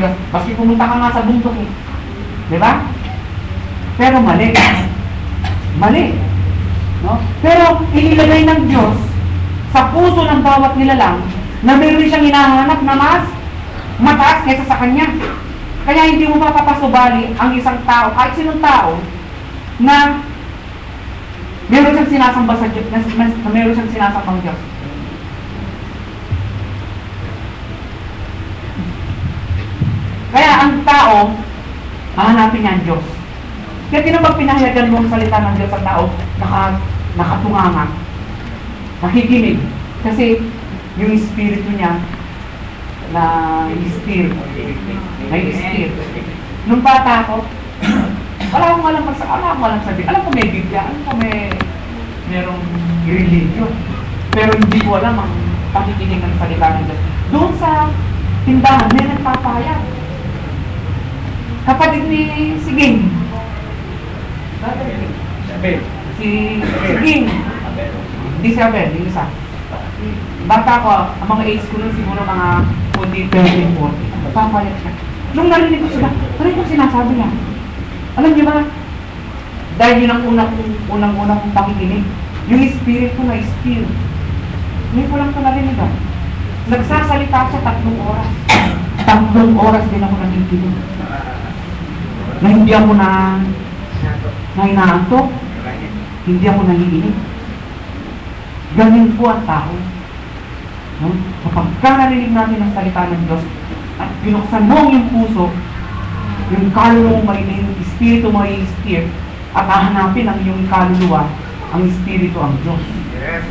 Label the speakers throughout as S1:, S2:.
S1: Diyos. Maski pumunta ka nga sa bundok eh. Di ba? Pero mali. Mali. No? Pero inilagay ng Diyos sa puso ng bawat nilalang na meron siyang hinahanap na mas mataas kaysa sa Kanya. Kaya hindi mo mapapasubali ang isang tao, kahit sinong tao, na meron siyang sinasamba sa Diyos, na meron siyang sinasambang Diyos. Kaya ang tao, hahanapin niya ang Diyos. Kaya tinapag pinahayagan mo ang salita ng Diyos sa tao, nakatunganga, nakikinig. Kasi yung espiritu niya, na-steer. Nung bata ako, wala akong alam sabihin. Alam ko may Biblia, alam ko merong religion. Pero hindi ko alam ang pakikinig ng salita ng Diyos. Doon sa tindahan, may nagpapahayag. Kapatid ni Siging. Si Siging. Hindi si Abel, yung isa. Bata ko, ang mga age ko nun siguro mga 14, 13, 14. Nagpapahayag siya. Nung narinig ko sila, ko sinasabi niya. Alam niyo ba? Dahil yun ang unang-unang kong pakikinig. Yung spirit ko na spirit. Hindi ko lang ito narinig ah. Nagsasalita siya 3 oras. 3 oras din ako nakikinig. Na hindi ako na inaantok. Hindi ako nahihinig. Ganun po ang tao. No? Kapag narinig natin ang salita ng Diyos at binuksan mo yung puso, yung kaluluwa mo yung espiritu mo yung steer, at hahanapin ang iyong kaluluwa, ang espiritu ang Diyos. Yes.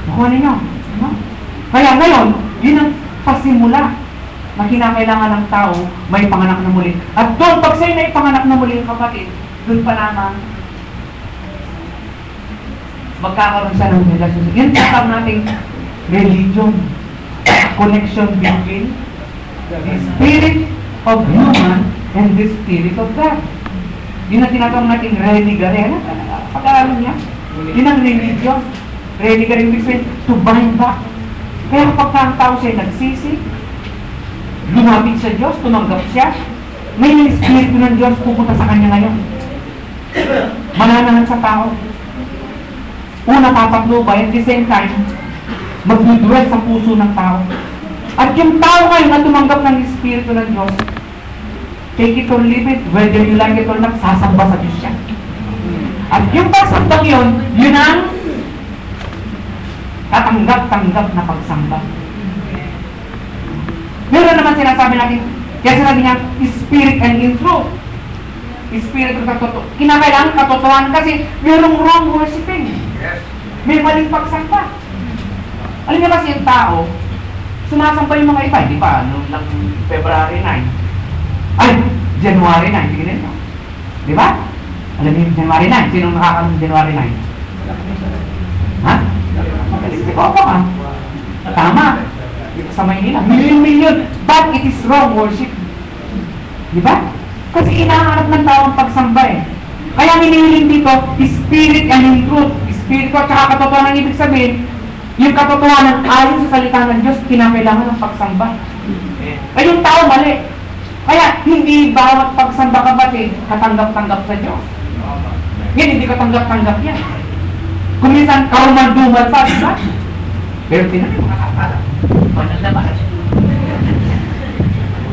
S1: Nakuha ninyo? No? Kaya ngayon, yun ang pasimula na kinakailangan ng tao may panganak na muli. At doon, pag sa'yo na ipanganak na muli, kapatid, doon pa lamang magkakaroon siya ng relationship. Yan tatawag nating religion. Connection between the spirit of human and the spirit of God. Yun ang tinatawag nating renigare. Pag-aaral niya. Yun ang religion. Renigare means to bind back. Kaya kapag ang tao siya nagsisi, lumapit sa Diyos, tumanggap siya, may espiritu ng Diyos pupunta sa kanya ngayon. Mananahan sa tao. Una, tatapnubay, at the same time, magduduel sa puso ng tao. At yung tao ngayon na tumanggap ng Espiritu ng Diyos, take it or leave it, whether you like it or not, sasamba sa Diyos siya. At yung pagsambang yun, yun ang katanggap-tanggap na pagsamba. Meron naman sinasabi natin, kaya sinabi niya, Spirit and in truth. Spirit of katotohanan. Kinakailangan katotohanan kasi merong wrong worshiping. Yes. May maling pagsamba. Alam niyo ba yung tao, sumasamba yung mga iba, di ba? Noong lang February 9. Ay, January 9, tignan niyo. Di ba? Alam niyo yung January 9? Sinong nakakaroon ng January 9? Ha? Si Papa ka. Tama. Dito sa Maynila. Milyon-milyon. But it is wrong worship. Di ba? Kasi inahanap ng tao ang pagsamba eh. Kaya hinihiling dito, spirit and in truth. Spirit at saka katotohanan ibig sabihin, yung katotohanan ayon sa salita ng Diyos, kinakailangan ng pagsamba. Ay yung tao mali. Kaya hindi bawat pagsamba kapatid, katanggap-tanggap sa Diyos. Yan, hindi katanggap-tanggap yan. Kung minsan, karumal-dumal pa, diba? Pero tinanong yung makakala. Panal na ba?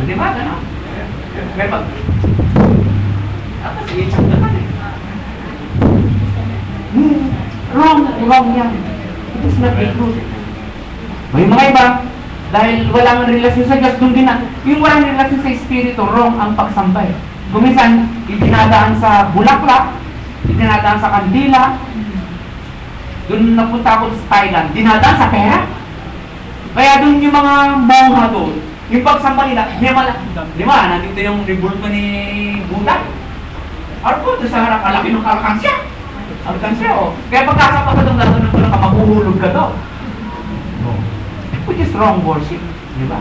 S1: Diba? Gano'n? Pero pag sige, check naman eh. Wrong yan. It is not the truth. May mga iba, dahil walang relasyon sa Diyos, doon din na, yung walang relasyon sa Espiritu, wrong ang pagsambay. Kung minsan, itinadaan sa bulaklak, itinadaan sa kandila, doon napunta ako sa Thailand, dinadaan sa pera. Kaya doon yung mga mongha doon, yung pagsamba nila, di ba, nandito yung rebulto ni Buddha. Arpo, doon sa harap, alaki ng alkansya. Alkansya, oh. Kaya pagkasapa ka doon, nasunod ko lang ka, mahuhulog ka doon. Which is wrong worship. Di ba?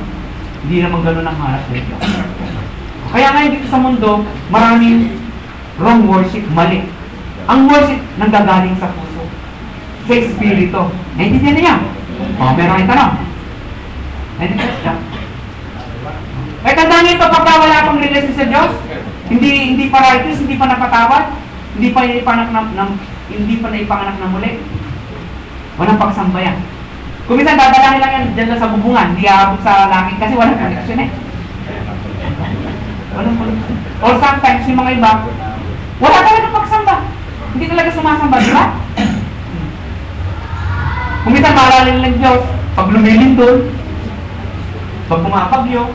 S1: Hindi naman gano'n ang harap nito. Kaya ngayon dito sa mundo, maraming wrong worship, mali. Ang worship nanggagaling sa puso. Sa espiritu. Naintindihan niya? O, meron kayong tanong. Naintindihan siya? Kaya tandaan nito, speechless sa Diyos? Hindi pa righteous, hindi pa napatawad, hindi pa naipanganak na muli. Walang pagsamba yan. Kung minsan dadalangin lang yan dyan sa bubungan, hindi aabot sa langit kasi walang connection eh. Or sometimes yung mga iba, wala talaga pagsamba. Hindi talaga sumasamba, di ba? Kung minsan mahalin lang Diyos, pag lumilin doon, pag pumapagyo,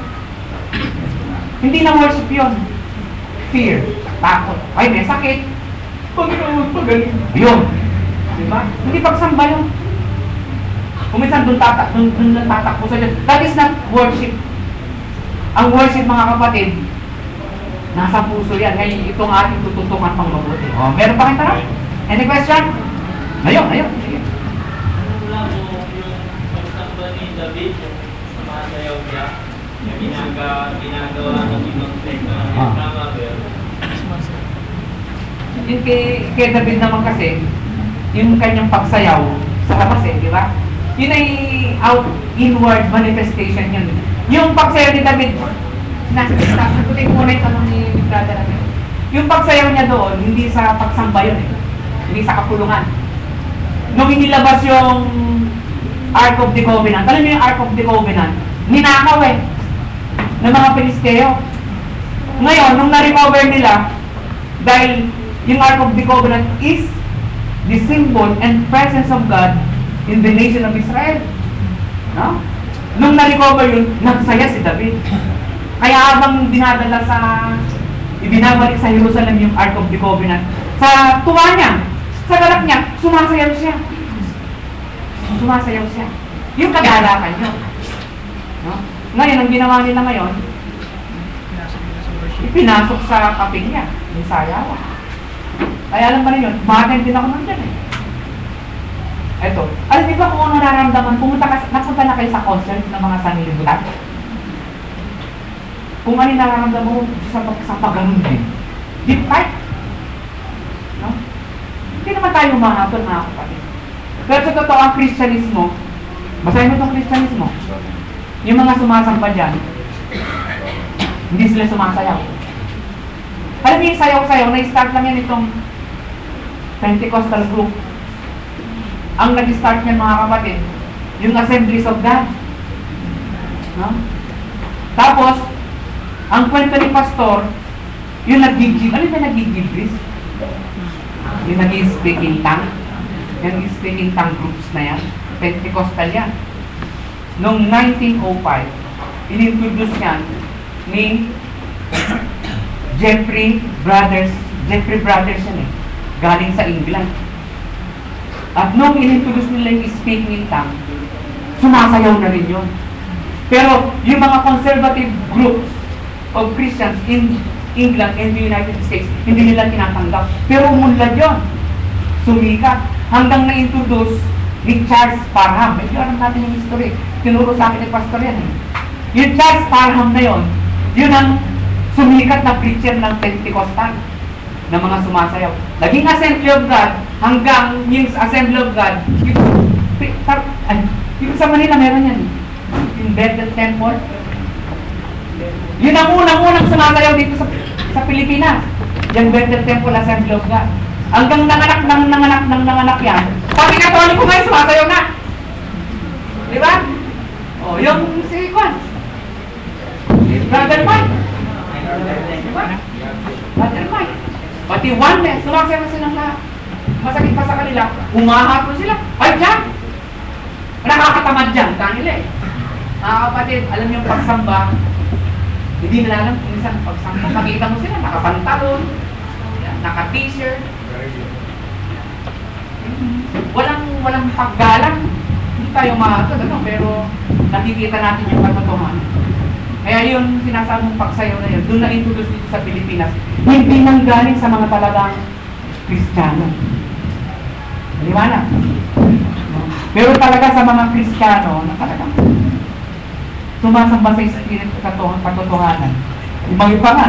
S1: hindi na worship yun. Fear, takot, ay may sakit, Panginoon, pagaling. Yun. Diba? Hindi pagsamba yun. Kung minsan doon natatakbo sa Diyos, that is not worship. Ang worship, mga kapatid, nasa puso yan. Ngayon, itong ating tututungan pang mabuti. O, meron pa kayong tanong? Any question? Ngayon. Sige.
S2: Wala mo yung pagsamba ni David, yung sumasayaw niya, yung ginagawa ng ibang tekno, tama ba yun?
S1: Yung kay David naman kasi, yung kanyang pagsayaw sa labas di ba? Yun ay inward manifestation yun. Yung pagsayaw ni David, nakutin ko muna yung tanong ni brother natin. Yung pagsayaw niya doon, hindi sa pagsamba yun hindi sa kapulungan. Nung inilabas yung Ark of the Covenant, alam niyo yung Ark of the Covenant, ninakaw ng mga Pilisteo. Ngayon, nung na-recover nila, dahil yung Ark of the Covenant is the symbol and presence of God in the nation of Israel. No? Nung na-recover yun, nagsaya si David. Kaya habang ibinabalik sa Jerusalem yung Ark of the Covenant, sa tuwa niya, sa galak niya, sumasayaw siya. Yung kagalakan niyo. No? Ngayon, ang ginawa nila ngayon, ipinasok sa kapilya, yung sayaw. Kaya alam ba rin yun, umaten din ako nandyan Eto, alam niyo ba kung ano nararamdaman? Napunta na kayo sa concert ng mga sanilibutan? Kung ano nararamdaman mo sa pag-ganun din. Deep fight. No? Hindi naman tayo mahapon, mga kapatid. Pero sa totoo, ang Kristyanismo, basahin mo itong Kristyanismo, yung mga sumasamba dyan, hindi sila sumasayaw. Alam niyo yung sayaw-sayaw, na-start lang yan itong Pentecostal group. Ang nag-start niyan, mga kapatid, yung Assemblies of God. No? Tapos, ang kwento ni Pastor, yung nag-give, ano yung nag-give? Yung nag-speaking tongue. Yung speaking tongue groups na yan. Pentecostal yan. Noong 1905, in-introduce yan ni Jeffrey Brothers yan galing sa England. At nung in-introduce nila yung speaking tongue, sumasayaw na rin yun. Pero yung mga conservative groups of Christians in England and the United States, hindi nila tinatanggap. Pero umunlad yun. Sumikat. Hanggang na-introduce ni Charles Parham. Medyo alam natin yung history. Tinuro sa akin ni Pastor yan Yung Charles Parham na yun, yun ang sumikat na preacher ng Pentecostal na mga sumasayaw. Naging Assembly of God hanggang yung Assembly of God yung sa Manila meron yan yung Bethel Temple. Yun ang unang sumasayaw dito sa Pilipinas, yung Bethel Temple Assembly of God. Hanggang nanganak yan. Pati Katoliko ngayon sumasayaw na. Di ba? O, yung si Juan Brother Mike. Diba? Brother Mike. Pati oneness, sumasayaw na silang lahat. Masakit pa sa kanila, humahapon sila. Ay, dyan! Nakakatamad dyan, kanila Mga kapatid, alam niyo pagsamba, hindi nila alam kung isang pagsamba. Makita mo sila, nakapantalon, naka-t-shirt. Walang paggalang. Hindi tayo pero nakikita natin yung katotohanan. Kaya yung sinasabong pagsayaw na yun, doon na-introduce dito sa Pilipinas, hindi nang galing sa mga talagang Kristiyano. Maliwanag. Pero talaga sa mga Kristiyano na talagang sumasamba sa Espiritu katotohanan. Yung mga iba nga,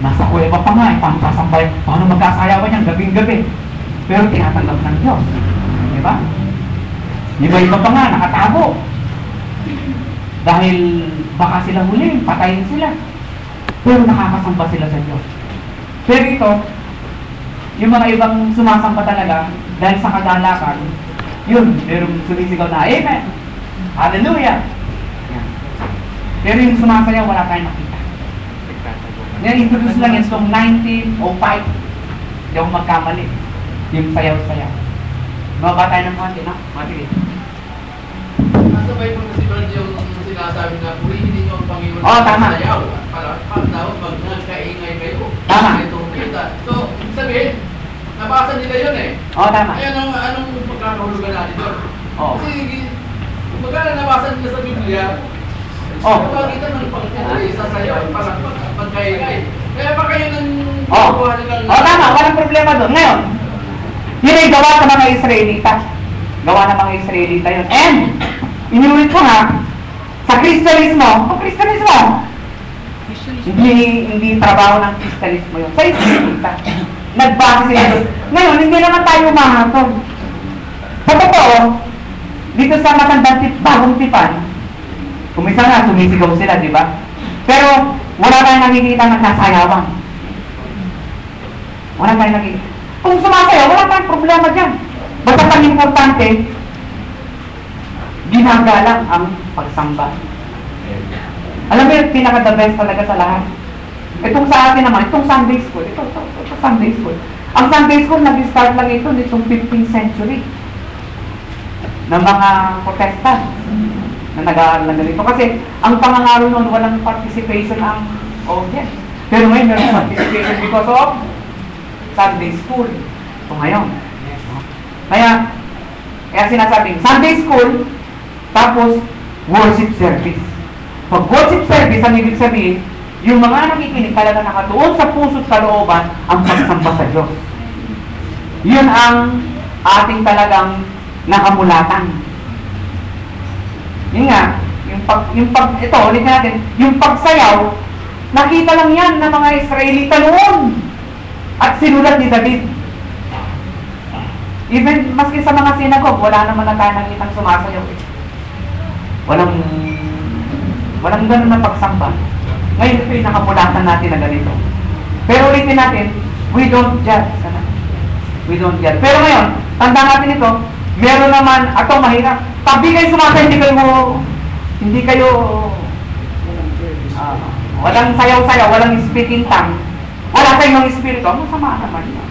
S1: nasa kuweba pa nga, pampasambay, paano magkasayawan yan, gabing-gabi. Pero tinatanggap ng Diyos. Diba? Yung mga iba pa nga, nakatago. Dahil baka sila huliin, patayin sila. Pero nakakasamba sila sa Diyos. Pero ito, yung mga ibang sumasamba talaga, dahil sa kagalakan, yun, merong sumisigaw na, Amen! Hallelujah! Yan. Pero yung sumasayaw, wala tayong makita. Yan, introduce lang yan itong 1905. Hindi ako magkamali. Yung sayaw-sayaw. Mababa tayo ng konti, no? Mabilis.
S3: Nasa Bible kasi ba yung sinasabi na purihin ninyo ang Panginoon
S1: Oo, tama.
S3: sa sayaw at palakpak daw pag nagkaingay kayo.
S1: Tama.
S3: May tumpita. So, sabihin, nabasa nila yun eh.
S1: Oo, tama.
S3: Ay, anong pagkakahulugan natin doon?
S1: Oo.
S3: Kasi, magkala nabasa nila sa Biblia,
S1: Oo.
S3: Napagitan ng pagkakay sa sayaw at palakpak at pagkaingay. Kaya ba kayo nang
S1: Oo.
S3: ginagawa nilang...
S1: Oo, tama. Walang problema doon. Ngayon, yun ay gawa sa mga Israelita. Gawa ng mga Israelita yun. And, inulit ko nga, sa Kristyanismo, hindi trabaho ng Kristyanismo yun. Sa Israelita. Nagbase sila doon. Ngayon, hindi naman tayo umahatol. Sa totoo, dito sa bagong tipan, kumisa nga, sumisigaw sila, di ba? Pero, wala tayong nakikita ng kasayawan. Wala tayong nakikita. Kung sumasayaw, wala tayong problema dyan. Basta ang importante, ginagalang ang pagsamba. Alam mo yung pinaka-the best talaga sa lahat? Itong sa atin naman, itong Sunday School. Ito Sunday School. Ang Sunday School, nag-start lang ito nitong 15th century ng mga Protestant na nag-aaral na ganito. Kasi ang pangangaro noon, walang participation ang audience. Pero ngayon, meron participation because of Sunday School. So ngayon. Kaya sinasabing Sunday School, tapos worship service. Pag worship service, ang ibig sabihin, yung mga nakikinig talaga nakatuon sa puso't kalooban ang pagsamba sa Diyos. Yun ang ating talagang nakamulatan. Yun nga, ito, ulitin natin, yung pagsayaw, nakita lang yan ng mga Israelita noon. At sinulat ni David. Even, maski sa mga sinagog, wala naman na tayo nakitang sumasayaw. Walang ganun na pagsamba. Ngayon ito yung nakamulatan natin na ganito. Pero ulitin natin, we don't judge. We don't judge. Pero ngayon, tanda natin ito, meron naman, ato mahirap. Tabi kayo sumasayaw, hindi kayo, walang sayaw-sayaw, walang speaking tongue. Wala kayong espiritu, masama naman yun.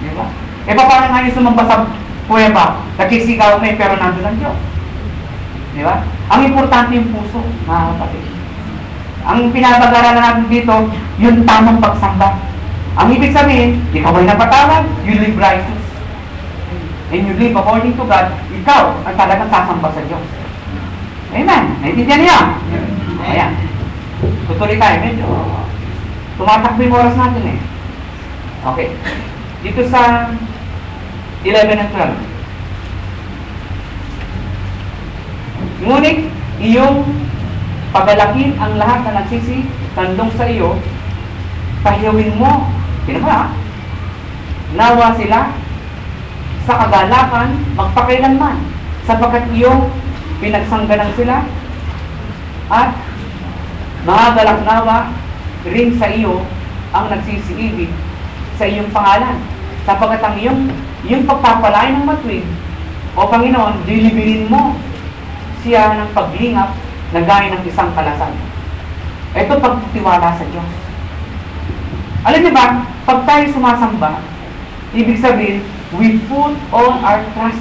S1: Di ba? E paano nga yung sumamba sa puweba, nagsisigaw may pero nandun ang Diyos. Di ba? Ang importante yung puso, mga kapatid. Ang pinapag-aralan natin dito, yung tamang pagsamba. Ang ibig sabihin, ikaw ay napatawad, you live righteous. And you live according to God, ikaw ang talagang sasamba sa Diyos. Amen. Naintindihan niyo? Ayan. Tutuloy tayo. Medyo tumatakbo yung oras natin eh. Okay. Dito sa 11 and 12. Ngunit, iyong pagalakin ang lahat na nagsisitandong sa iyo, pahiyawin mo. Pinaka, nawa sila sa kagalakan magpakailanman, sapagkat iyong pinagsanggalang sila at magagalak nawa rin sa iyo ang nagsisiibig sa iyong pangalan, sapagkat ang iyong pagpapalain ng matuwid, o Panginoon, dilibirin mo siya ng paglingap na gaya ng isang kalasan. Ito pagtitiwala sa Diyos. Alam niyo ba, pag tayo sumasamba, ibig sabihin, we put all our trust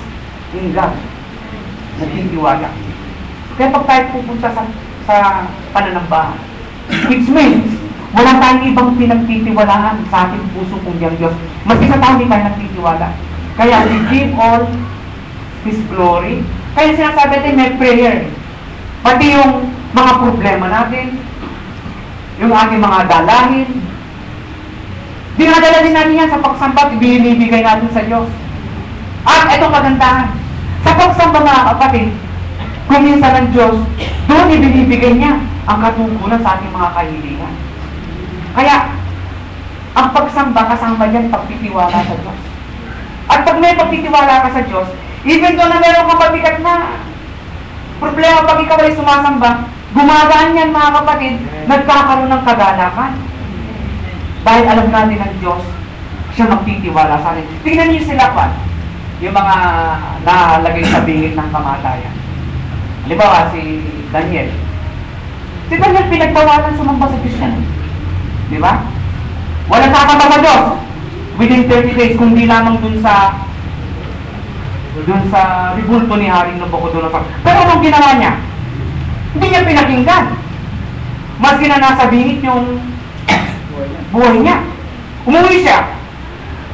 S1: in God. Nagtitiwala. Kaya pag tayo pupunta sa pananambahan, which means, wala tayong ibang pinagtitiwalaan sa ating puso kundi ang Diyos. Maski sa tao, hindi tayo nagtitiwala. Kaya we give all His glory. Kaya sinasabi natin, may prayer. Pati yung mga problema natin, yung ating mga dalahin, dinadala din natin yan sa pagsamba, ibinibigay natin sa Diyos. At itong kagandahan, sa pagsamba mga kapatid, kung minsan ng Diyos, doon ibinibigay niya ang katungkulan sa ating mga kahilingan. Kaya, ang pagsamba kasama dyan pagtitiwala sa Diyos. At pag may pagtitiwala ka sa Diyos, even doon na meron kang mabigat na Problema pag ikaw ay sumasamba, gumagaan yan mga kapatid, nagkakaroon ng kagalakan. Dahil alam natin ng Diyos, siya magtitiwala sa atin. Tingnan niyo sila pa, yung mga nalagay sa bingit ng kamatayan. Halimbawa, si Daniel. Si Daniel pinagtawanan sumamba sa Diyos yan. Di ba? Walang kakama sa Diyos. Within 30 days, kundi lamang dun sa ribulto ni Haring Nabucodonosor. Pero anong ginawa niya? Hindi niya pinakinggan. Mas na nasa bingit yung buhay niya. Umuwi siya.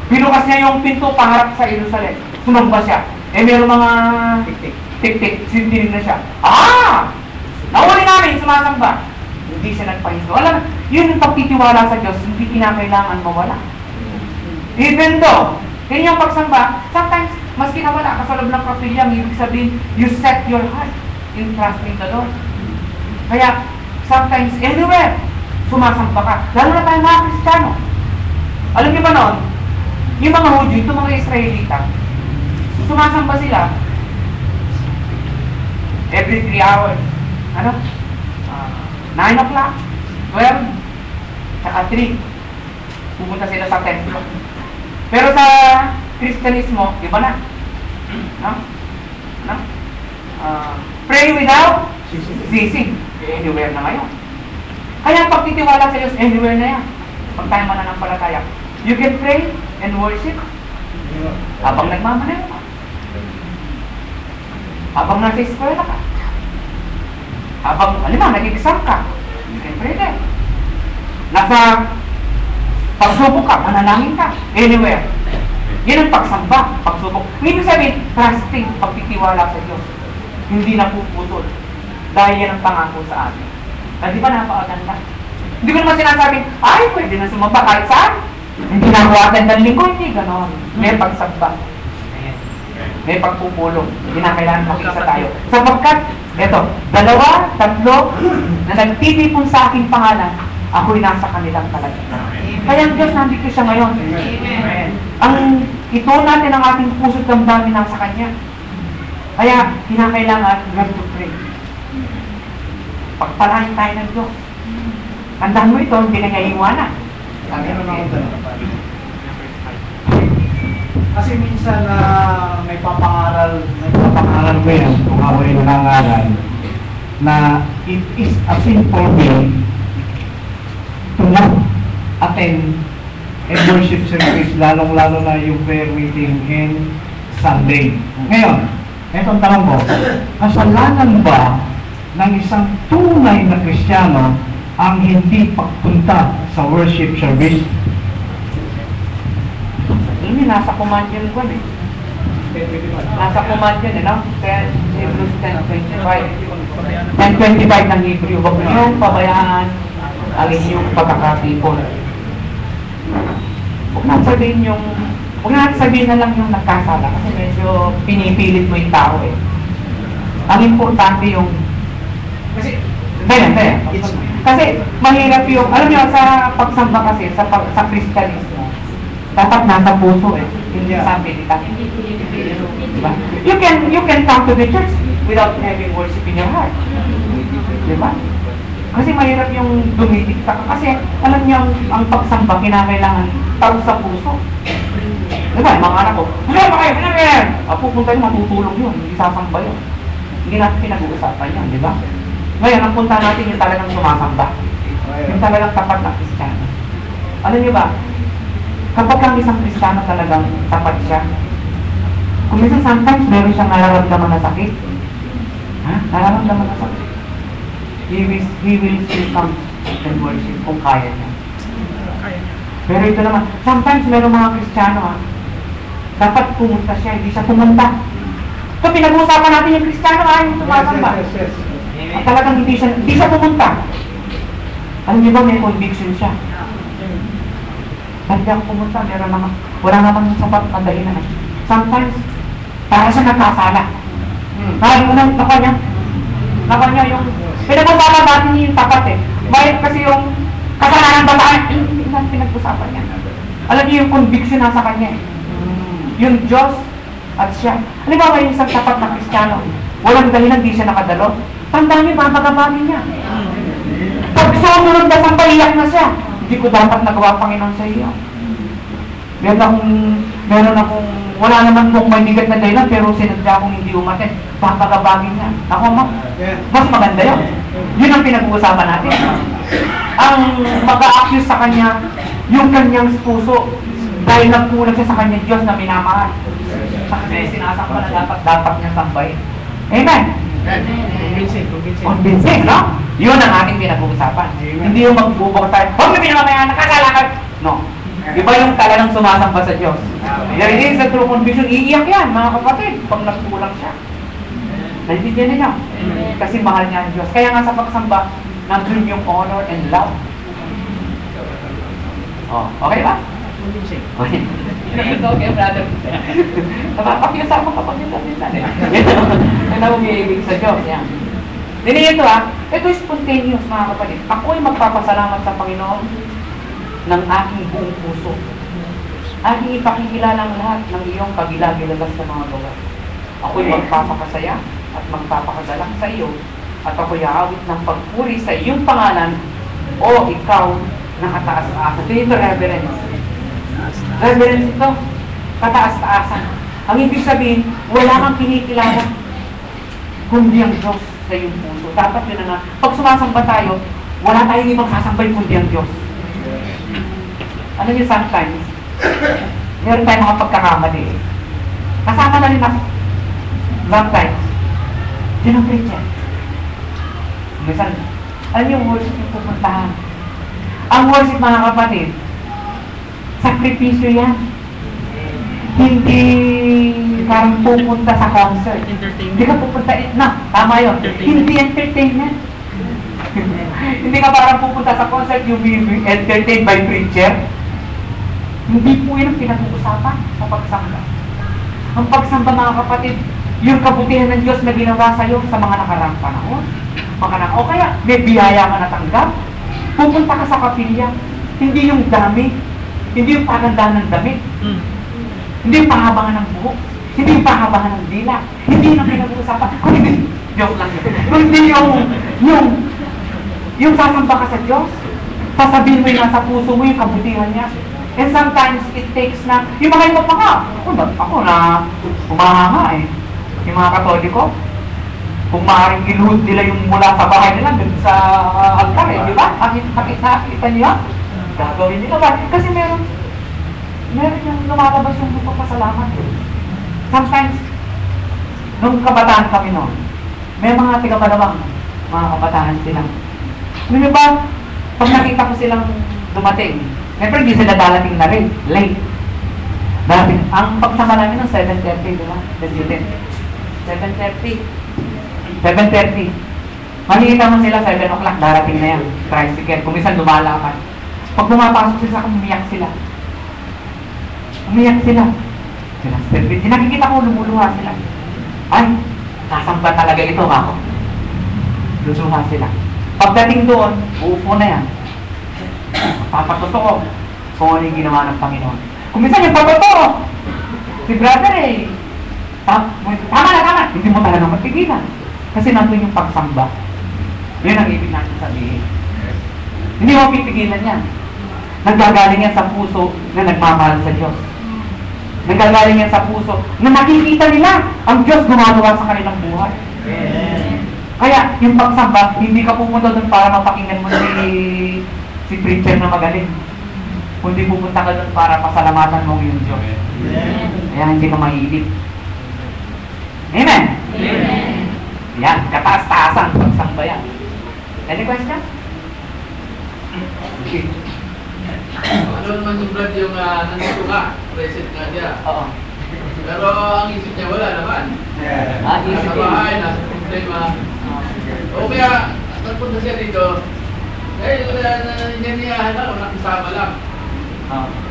S1: Binukas niya yung pinto paharap sa Jerusalem. Sumamba siya. Meron mga tik-tik. Sintinig na siya. Nahuli namin, sumasamba. Hindi siya nagpahinto. Alam, yun yung pagtitiwala sa Diyos, hindi kinakailangan mawala. Even though, yan yung pagsamba, sometimes, maski nawala ka sa loob ng kapilyang, ibig sabihin, you set your heart in trusting the Lord. Kaya, sometimes, anywhere, sumasamba ka. Lalo na tayo mga Kristiyano. Alam niyo ba noon, yung mga Hudyo, itong mga Israelita, sumasamba sila every 3 hours. 9 o'clock, 12, tsaka 3. Pupunta sila sa templo. Pero sa Kristyanismo, iba na. Pray without ceasing. Anywhere na ngayon. Kaya pagtitiwala sa Diyos, anywhere na yan. Pag tayo mananampalataya, you can pray and worship habang nagmamaneho ka. Habang nasa eskwela ka. Habang, nag-exam ka. You can pray there. Nasa pagsubok ka, manalangin ka. Anywhere. Yan ang pagsamba, pagsubok. Ibig sabihin, trusting, pagtitiwala sa Diyos. Hindi na puputol. Dahil yan ang pangako sa atin. Di ba napakaganda? Hindi ko naman sinasabi, pwede na sumamba kahit saan. Hindi na ako attend ng linggo, hindi ganon. May pagsamba. May pagpupulong. Hindi na kailangan makisa tayo. Sapagkat, 2, 3 na nagtitipon sa aking pangalan, ako'y nasa kanilang kalagitnaan. Kaya ang Diyos nandito siya ngayon. Amen. Ang ito natin ang ating puso't damdamin nasa Kanya. Kaya, kinakailangan, we have to pray. Pagpalain tayo ng Diyos. Tandaan mo ito, hindi na niya iwanan.
S4: Kasi minsan may papangaral mo yan, kung ako rin nangangaral, na it is a sin for me to not attend a worship service, lalong-lalo na yung prayer meeting in Sunday. Ngayon, itong tanong ko, kasalanan ba ng isang tunay na Kristiyano ang hindi pagpunta sa worship service?
S1: Hindi, nasa command yun ko eh. Nasa command yun, 10, Hebrews 10:25. 10:25 ng Hebrew, huwag niyong pabayaan ang inyong pagkakatipon. Huwag natin sabihin na lang yung nagkasala kasi medyo pinipilit mo yung tao eh. Ang importante yung kasi mahirap yung, alam niyo, sa pagsamba kasi, sa Kristyanismo, dapat nasa puso eh. Hindi sa pilita. Diba? You can come to the church without having worship in your heart. Diba? Kasi mahirap yung dumidik ka. Kasi alam niyo, ang pagsamba, kinakailangan tao sa puso. Diba? Mga anak ko, pupunta yun, matutulog yun. Hindi sasamba yun. Hindi natin pinag-uusapan yan, diba? Ngayon, ang punta natin yung talagang sumasamba. Yung talagang tapat na Kristiyano. Alam niyo ba, kapag ang isang Kristiyano talagang tapat siya, kung minsan sometimes meron siyang nararamdaman na sakit, nararamdaman na sakit, he will still come and worship kung kaya niya. Pero ito naman, sometimes meron mga Kristiyano, dapat pumunta siya, hindi siya pumunta. So pinag-uusapan natin yung Kristiyano, yung sumasamba. At talagang hindi siya pumunta. Alam niyo ba, may conviction siya. Hindi ako pumunta, wala naman sapat na dahilan. Sometimes, para siya nagkasala. Parang naka niya yung, pinag-usapan natin yung tapat eh. Bakit kasi yung kasalanan ba tayo? Hindi natin pinag-usapan niya. Alam niyo yung conviction nasa kanya eh. Yung Diyos at siya. Halimbawa yung isang tapat na Kristiyano, walang dahilan, di siya nakadalo. Tandaan niyo, papagabagin niya. Pag sumunod na sa paiyak na siya, hindi ko dapat nagawa, Panginoon, sa iyo. Meron akong, wala naman pong may bigat na dahilan, pero sinadya akong hindi umatin. Papagabagin niya. Ako, mas maganda yun. Yun ang pinag-uusapan natin. Ang mag-a-accuse sa kanya, yung kanyang puso, dahil nagkulang siya sa kanyang Diyos na minamahal. Sa kanya sinasamba na dapat niyang sambahin. Amen? Convincing, no? Yun ang ating pinag-uusapan. Hindi yung magbubok tayo, huwag na pinamamayan, nakakalakan. No. Iba yung talagang sumasamba sa Diyos. Yan din sa true conviction, iiyak yan, mga kapatid, pag nagkulang siya. Naintindihan niyo? Kasi mahal niya ang Diyos. Kaya nga sa pagsamba, nandun yung honor and love. Oh, okay ba? Okay. Okay, brother. Napapakiusap mo kapag minsan eh. Yan ang umiibig sa Diyos. Yan. Dini ito ito is spontaneous, mga kapatid. Ako ay magpapasalamat sa Panginoon ng aking buong puso. Aking ipakikilala ang lahat ng iyong kagilagilagas sa mga gawa. Ako'y magpapakasaya at magpapakadalak sa iyo at ako'y aawit ng pagpuri sa iyong pangalan o ikaw na kataas-taasan. Ito reverence. Reverence ito. Kataas-taasan. Ang ibig sabihin, wala kang kinikilala kundi ang Diyos sa iyong puso. Dapat yun na pag sumasamba tayo, wala tayong ibang sasambay kundi ang Diyos. Ano yung sometimes, meron tayong mga pagkakamali eh. Kasama na rin ako. Sometimes, yun ang preacher. Minsan, alam yung worship yung pupuntahan. Ang worship, mga kapatid, sakripisyo yan. Hindi ka pupunta sa concert. Hindi ka pupunta, tama yun. Hindi entertainment. Hindi ka parang pupunta sa concert, yung be entertained by preacher. Hindi po yun ang pinag-uusapan sa pagsamba. Ang pagsamba, mga kapatid, yung kabutihan ng Diyos na ginawa sa iyo sa mga nakarang panahon. O kaya, may biyaya ka natanggap. Pupunta ka sa kapilya. Hindi yung dami. Hindi yung pagandahan ng damit. Hindi yung pahabangan ng buhok. Hindi yung pahabangan ng dila. Hindi yung pinag-uusapan. Kundi, joke lang yun. Kundi yung sasamba ka sa Diyos. Sasabihin mo yung nasa puso mo yung kabutihan niya. And sometimes it takes na, yung mga iba pa nga, ako na humahanga eh. Yung mga Katoliko, kung maaaring iluhod nila yung mula sa bahay nila dun sa altar eh, di ba? Kita niyo? Gagawin nila ba? Kasi meron yung lumalabas yung pagpapasalamat eh. Sometimes, nung kabataan kami noon, may mga tiga-malawang mga kabataan silang. Ano ba? Pag nakita ko silang dumating, siyempre hindi sila dalating na rin, late. Darating, ang pagsama namin ng 7:30, di ba? 7:30. Makikita mo sila 7 o'clock, darating na yan. Tricycle, kung minsan lumalakan. Pag pumapasok sila, umiyak sila. Nakikita ko, lumuluha sila. Ay, nasamba talaga ito ako. Luluha sila. Pagdating doon, uupo na yan. Papatotoo kung ano yung ginawa ng Panginoon. Kung minsan yung papatotoo, si brother eh, tama na, hindi mo talaga matigilan. Kasi nandun yung pagsamba. Yun ang ibig natin sabihin. Hindi mo pipigilan yan. Nanggagaling yan sa puso na nagmamahal sa Diyos. Nanggagaling yan sa puso na nakikita nila ang Diyos gumagawa sa kanilang buhay. Kaya yung pagsamba, hindi ka pupunta doon para mapakinggan mo si preacher na magaling. Kundi pupunta ka doon para pasalamatan mo yung Diyos. Kaya hindi ka mahilig. Amen? Amen. Yan, kataas-taasan pagsamba yan. Any question? Okay.
S3: Ano naman yung Brad yung nandito ka? Present nga niya.
S1: Oo.
S3: Pero ang isip niya wala naman.
S1: Isip
S3: Nasa bahay, nasa problema. O kaya, nagpunta siya dito, naniyahan lang o nakisama lang.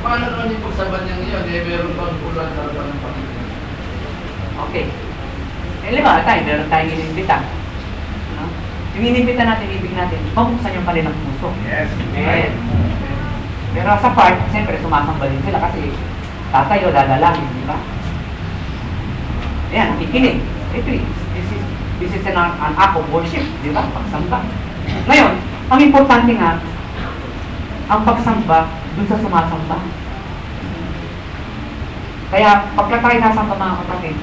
S3: Paano naman yung pagsaban niya ngayon? Meron bang puluhan sa harapan ng Panginoon?
S1: Okay. Lima tayo, meron tayong inimbita. Yung inimbita natin, ibig natin, mabuksan yung kanilang puso.
S4: Yes.
S1: Amen. Pero sa part, siyempre, sumasamba din sila kasi tatayo, dadalangin, di ba? Ayan, nakikinig. Ito This is an act of worship, di ba? Pagsamba. Ngayon, ang importante nga, ang pagsamba dun sa sumasamba. Kaya, pagka tayo nasamba mga kapatid,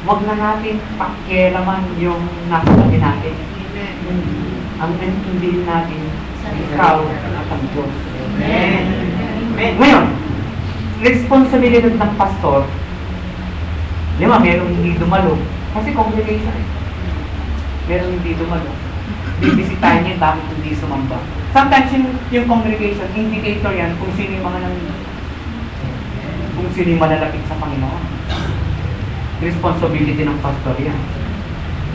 S1: huwag na natin pakialaman yung nasa tabi natin. Ang intindihin natin, ikaw at ang Diyos. Amen. Ngayon, responsibilidad ng pastor, di ba, merong hindi dumalo. Kasi congregation eh. Merong hindi dumalo. Bibisitahin niya bakit hindi sumamba. Sometimes yung congregation, indicator yan kung sino yung mga kung sino yung malalapit sa Panginoon. Responsibility ng pastor yan.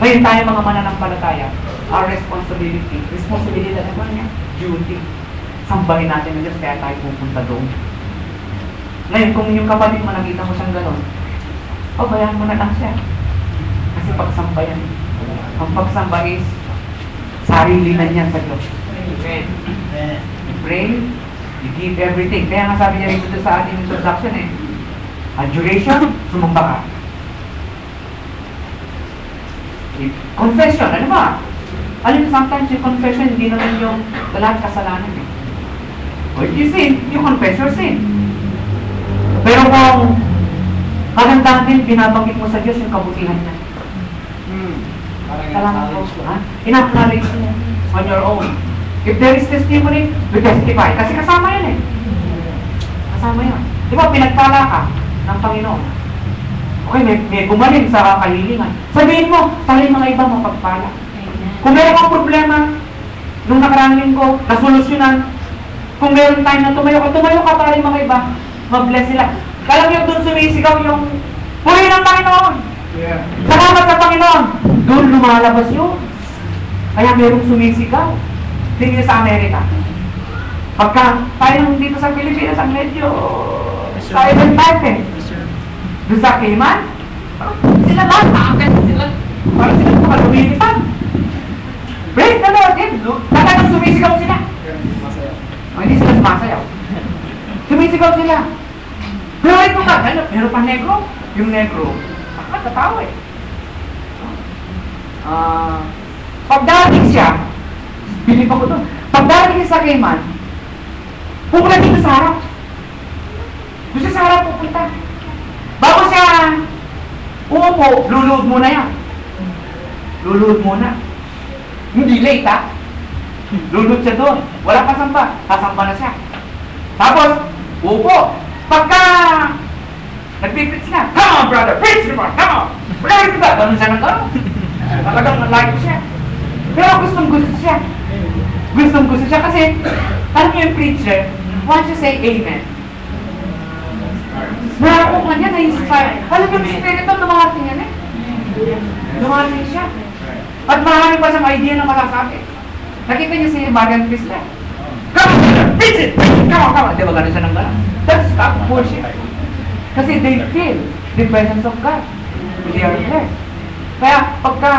S1: Ngayon tayo mga mananampalataya, our responsibility naman niya, duty. Sambahin natin ng Diyos, kaya tayo pupunta doon. Ngayon, kung yung kapatid mo, nakita mo siyang gano'n, bayaan mo na lang siya. Kasi pagsamba yan. Ang pagsamba is, sarili na niya sa Diyos. Amen. You pray, you give everything. Kaya nga sabi niya rito sa ating introduction adoration, sumamba ka. Confession, ano ba? Alam, sometimes yung confession, hindi naman yung lahat kasalanan eh. Or if you sin, you confess your sin. Pero kung kagandahan din, binabanggit mo sa Diyos yung kabutihan niya. Salamat po. In-acknowledge mo on your own. If there is testimony, we testify. Kasi kasama yan eh. Kasama yan. Di ba, pinagpala ka ng Panginoon. Okay, may gumaling sa kahilingan. Sabihin mo, sana yung mga iba mapagpala. Kung meron kang problema, nung nakaraang linggo, nasolusyonan, kung meron time na tumayo ka para yung mga iba, mag-bless sila. Alam niyo, doon sumisigaw yung puri ng Panginoon. Yeah. Salamat sa Panginoon. Doon lumalabas yun. Kaya merong sumisigaw. Tingin sa Amerika. Pagka tayo dito sa Pilipinas, ang medyo silent type eh. Doon sa Cayman, sila ba? Parang sila lumilipad. Praise the Lord! Talagang sumisigaw sila. Hindi sila sumasayaw. Sumisigaw sila. Pero ito ka, meron pa negro. Yung negro, tatawa eh. Pagdating siya, bilip ako doon. Pagdating siya sa Cayman, pupunta dito sa harap. Gusto sa harap pupunta. Bago siya umupo, luluhod muna yan. Luluhod muna. Hindi late ha. Luluhod siya doon. Wala pa samba. Sasamba na siya. Tapos, upo. Pagka nagpipits na, come on brother, preach naman, come on. Wala rin ba? Ganun siya ng gano'n. Talagang like siya. Pero gustong-gusto siya. Gustong-gusto siya kasi, alam niyo yung preacher, once you say amen, narakuhan niya, na-inspire. Alam yung spirit ng lumahating yan eh. Lumahating siya. At marami pa siyang idea na masasabi. Nakita niyo si Marian Crisler. Come on, preach it! Come on. Di ba gano'n siya ng gano'n? That's not worship. Kasi they feel the presence of God. They are blessed. Kaya pagka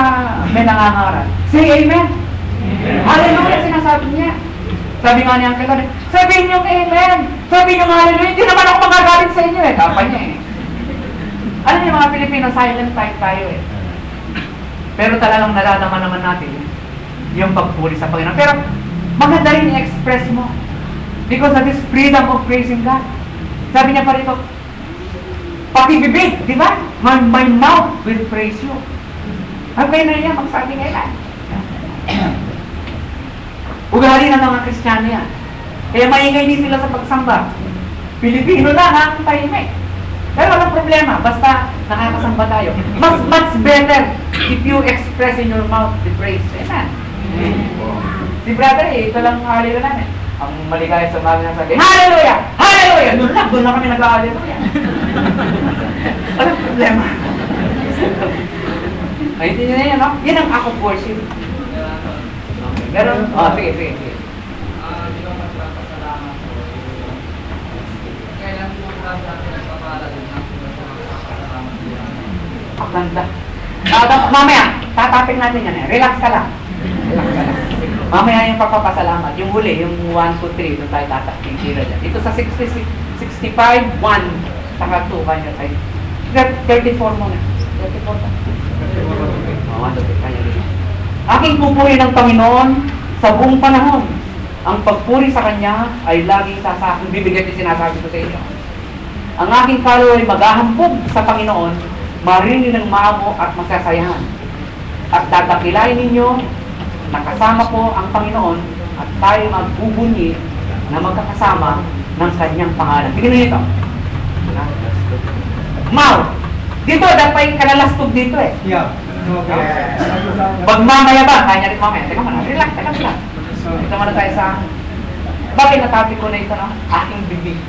S1: may nangangaral, say amen. Hallelujah, sinasabi niya. Sabi nga niya, sabihin niyo amen. Sabihin niyo hallelujah. Hindi naman ako magagaling sa inyo eh. Kapag niya eh. Alam niyo mga Pilipino, silent type tayo eh. Pero talagang nalalaman naman natin yung pagpuri sa Panginoon. Pero maganda rin i-express mo. Because that is freedom of praising God. Sabi niya pa rito, pakibibig, di ba? My mouth will praise you. Okay na niya, magsabi ngayon. Ugali na mga Kristiyano yan. Kaya maingay din sila sa pagsamba. Pilipino lang ang tahimik. Pero walang problema, basta nakakasamba tayo. Much better if you express in your mouth the praise. Amen. Si brother ito lang hallelujah namin. Ang maligaya sa mga nasabi, hallelujah! Hallelujah! Doon lang kami nag-hallelujah. Walang problema. Ay, hindi na yan, no? Yan ang act of worship. Pero, sige.
S3: Di ba magpapasalamat po? Kailan po natin nagpapala din natin magpapasalamat din?
S1: Ang ganda. Mamaya, tatapin natin yan eh. Relax ka lang. Mamaya yung pagpapasalamat. Yung huli, yung 1, 2, 3, doon tayo tatapin. Ito sa 65, 1, saka 2, kanya tayo. 34 muna. 34 tayo. Kanya rin. Aking pupuri ng Panginoon sa buong panahon. Ang pagpuri sa Kanya ay laging sasakong bibigyan din sinasabi ko sa inyo. Ang aking kaluluwa ay maghahampog sa Panginoon, marinig ng maamo at masasayahan. At tatakilain ninyo na kasama po ang Panginoon at tayo magbubunyi na magkakasama ng Kanyang pangalan. Tignan niyo ito. Mau! Dito, dapat yung kanalastog dito eh.
S4: Yeah. Okay.
S1: Pag mamaya ba, kanya rin mamaya. Teka muna, relax, teka muna. Ito muna tayo sa... Bakit natabi ko na ito, no? Aking bibig.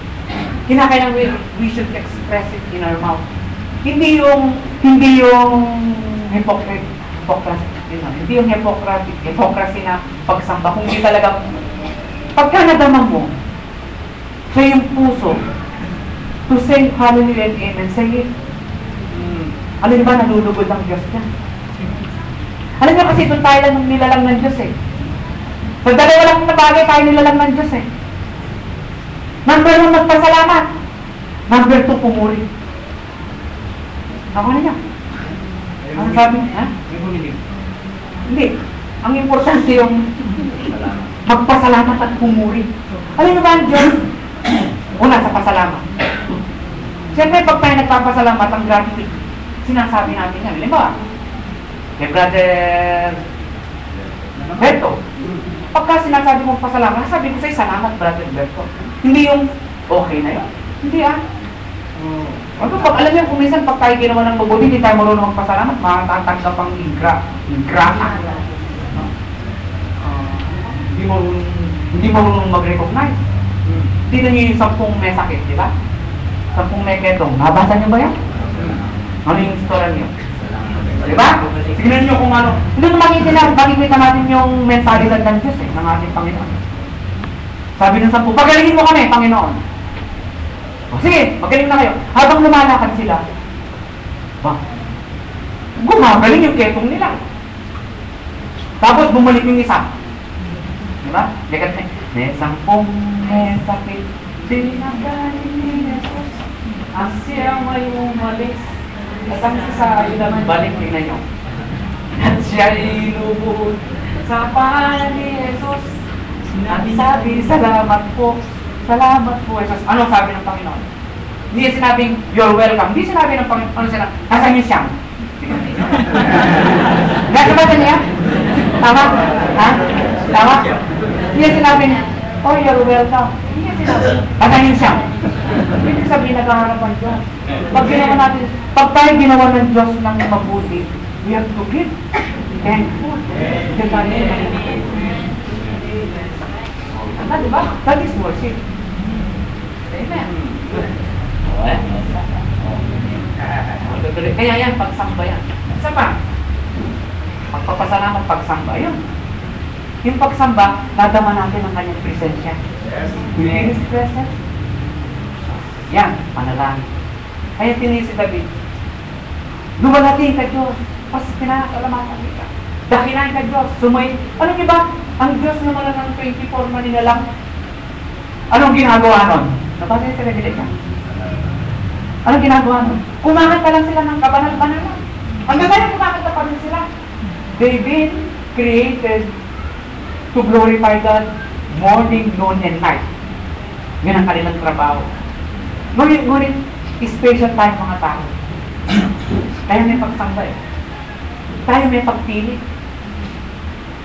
S1: Kinakailangan we should express it in our mouth. Hindi yung hindi yung hypocrisy na pagsamba. Kung hindi talaga, pagka nadama mo, sa yung puso, to say hallelujah and amen, say it. Alam niyo ba, nalulugod ang Diyos niya? Alam niyo kasi ito tayo lang nilalang ng Diyos eh. Sa dalawa lang na bagay tayo nilalang ng Diyos eh. Number 1, magpasalamat. Number 2, pumuri. Ako na niya. Ano sabi? Ha? Hindi. Ang importante yung magpasalamat at pumuri. Alam niyo ba ang Diyos? Una, sa pasalamat. Siyempre, pag tayo nagpapasalamat, ang gratitude, sinasabi natin yan. Halimbawa, kay Brother Berto, pagka sinasabi mong pasalamat, sabi ko sa'yo, salamat, Brother Berto. Hindi yung, okay na yun. Hindi pag alam niyo, kung minsan, pag tayo ginawa ng mabuti, hindi tayo marunong magpasalamat, matatanggap ang ingrata. Hindi marunong mag-recognize. Tignan niyo yung 10 may sakit, di ba? 10 may ketong. Nabasa niyo ba yan? Ano yung istorya niyo? Di ba? Tignan niyo kung ano. Hindi naman makikita natin yung mentalidad ng Diyos ng ating Panginoon. Sabi ng 10, pagalingin mo kami, Panginoon. O, sige, magaling na kayo. Habang lumalakad sila, gumagaling yung ketong nila. Tapos bumalik yung isa. Di ba? Lekat na, may 10 may sakit, sinagaling ni Jesus. Ang siya may umalis. At ang sa ilang balik, tingnan nyo. At siya ilubod sa pangalan ni Jesus. At sabi, salamat po. Salamat po, Jesus. Ano sabi ng Panginoon? Hindi sinabing, you're welcome. Hindi sinabi ng Panginoon, ano sinabi? Asan yung siyang? Gagawin niya? Tama? Ha? Tama? Hindi sinabing, oh, you're welcome. Hindi sinabi. Asan yung siyang? Hindi sabihin, naghahanap ang Diyos. Pag tayo ginawa ng Diyos ng mabuti, we have to give thankful. Diba? That is worship. Amen. Kaya yan, pagsamba yan. Isa pa, pagpapasalamat, pagsamba yun. Yung pagsamba, nadama natin ang kanyang presensya. Within His presence. Yan, panalangin. Kaya tinili si David, lumalati ka Diyos, pas pinakasalamatan ka. Dakilan ka Diyos, sumay. Ano ba? Ang Diyos naman ng 24 manila lang. Anong ginagawa nun? Nabasa yung sila bilik ka? Anong ginagawa nun? Kumakanta lang sila ng kabanal-banal. Hanggang ngayon kumakanta pa rin sila. They've been created to glorify God morning, noon, and night. Yan ang kanilang trabaho. Ngunit, special tayo mga tao. Kaya may pagsamba eh. Tayo may pagpili.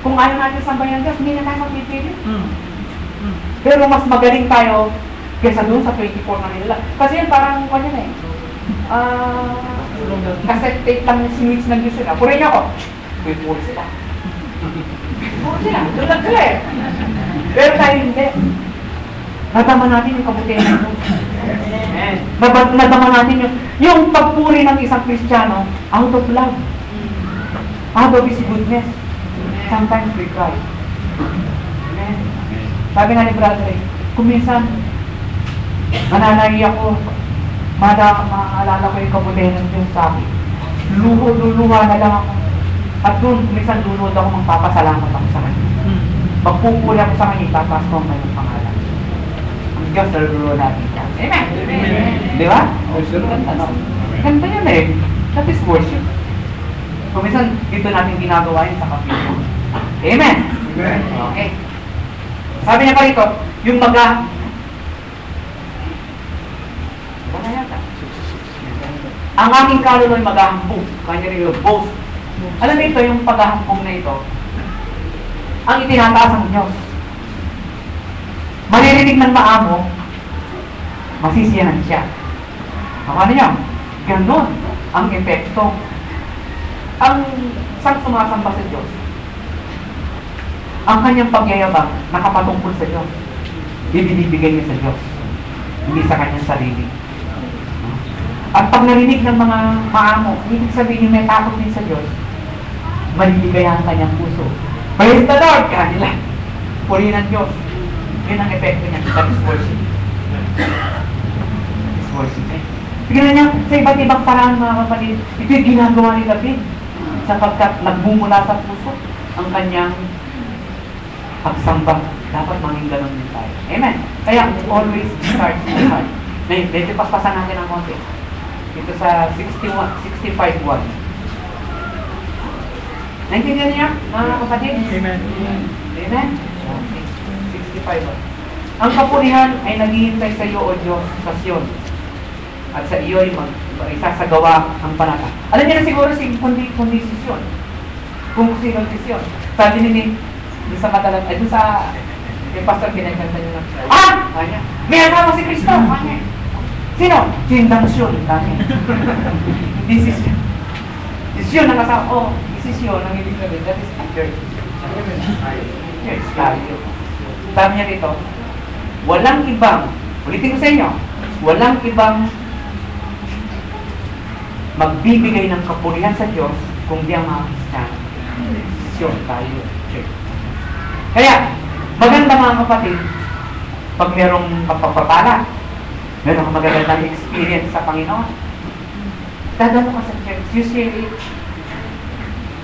S1: Kung ayaw natin sambayan ng Diyos, hindi na tayo magpipili. Pero mas magaling tayo kaysa doon sa 24 na nila. Kasi yan parang kanya na eh. Cassette tape lang yung sinwitch ng Diyos sila. Purin niyo ako. Puri sila. Puri sila. Tulad sila eh. Pero tayo hindi. Nadama natin yung kabutihan ng Diyos. Nadama natin yung pagpuri ng isang Kristiyano out of love. Out of His goodness. Sometimes we cry. Amen. Sabi nga ni Brother, kung minsan, mananayi ako, maalala ko yung kabutihan ng Diyos sa akin. Luluha na lang ako. At doon, minsan luluhod ako, magpapasalamat ako sa Kanya. Pagpupuli ako sa Kanya, itatas ko ang kanyang pangalan. Ang Diyos, luluhod natin siya. Amen. Di ba? Ganda yun eh. That is worship. Kung minsan, dito natin ginagawa yun sa kapityo. Amen?
S4: Amen.
S1: Okay. Sabi niya pa rito, yung wala yata. Ang aking kaluluwa ay maghahambog. Kanya rin yung boast. Alam niyo ito, yung paghahambog na ito, ang itinataas ng Diyos. Maririnig ng maamo, masisiyahan siya. Ano niya? Ganon ang epekto. Ang isang sumasamba sa Diyos, ang kanyang pagyayabang nakapatungkol sa Diyos. Ibinibigay niya sa Diyos, hindi sa kanyang sarili. At pag narinig ng mga maamo, ibig sabihin may takot din sa Diyos, maliligayan ang kanyang puso. Praise the Lord! Kanila. Purihin ang Diyos. Yun ang epekto niya. That is worship. That is worship. Tignan niya, sa iba't ibang paraan mga kapatid, ito yung ginagawa ni David sapagkat nagbumula sa puso ang kanyang pagsamba. Dapat maging ganun din tayo. Amen? Kaya, always start with the heart. Ngayon, medyo paspasan natin ang konti. Ito sa 65.1. Naintindihan niya, mga kapatid?
S4: Amen.
S1: Amen? Okay. 65.1. Ang kapurihan ay naghihintay sa iyo, O Diyos, sa Sion. At sa iyo ay isasagawa ang panata. Alam niyo na siguro kundi si Sion. Kung sino si Sion. Sabi ni sa madalang, ay doon sa yung pastor kinagkanta niyo na, kanya, may asama si Kristo, kanya. Sino? Sindang Sion, kanya. Hindi si Sion. Si Sion ang kasama, si Sion ang ibig sabihin, that is the church. Church, tayo. Sabi niya dito, walang ibang, ulitin ko sa inyo, walang ibang magbibigay ng kapurihan sa Diyos kung di ang mga Kristiyano. Sion, tayo, church. Kaya, maganda mga kapatid, pag merong pagpapapala, meron kang magagandang experience sa Panginoon, dadalo ka sa church. Usually,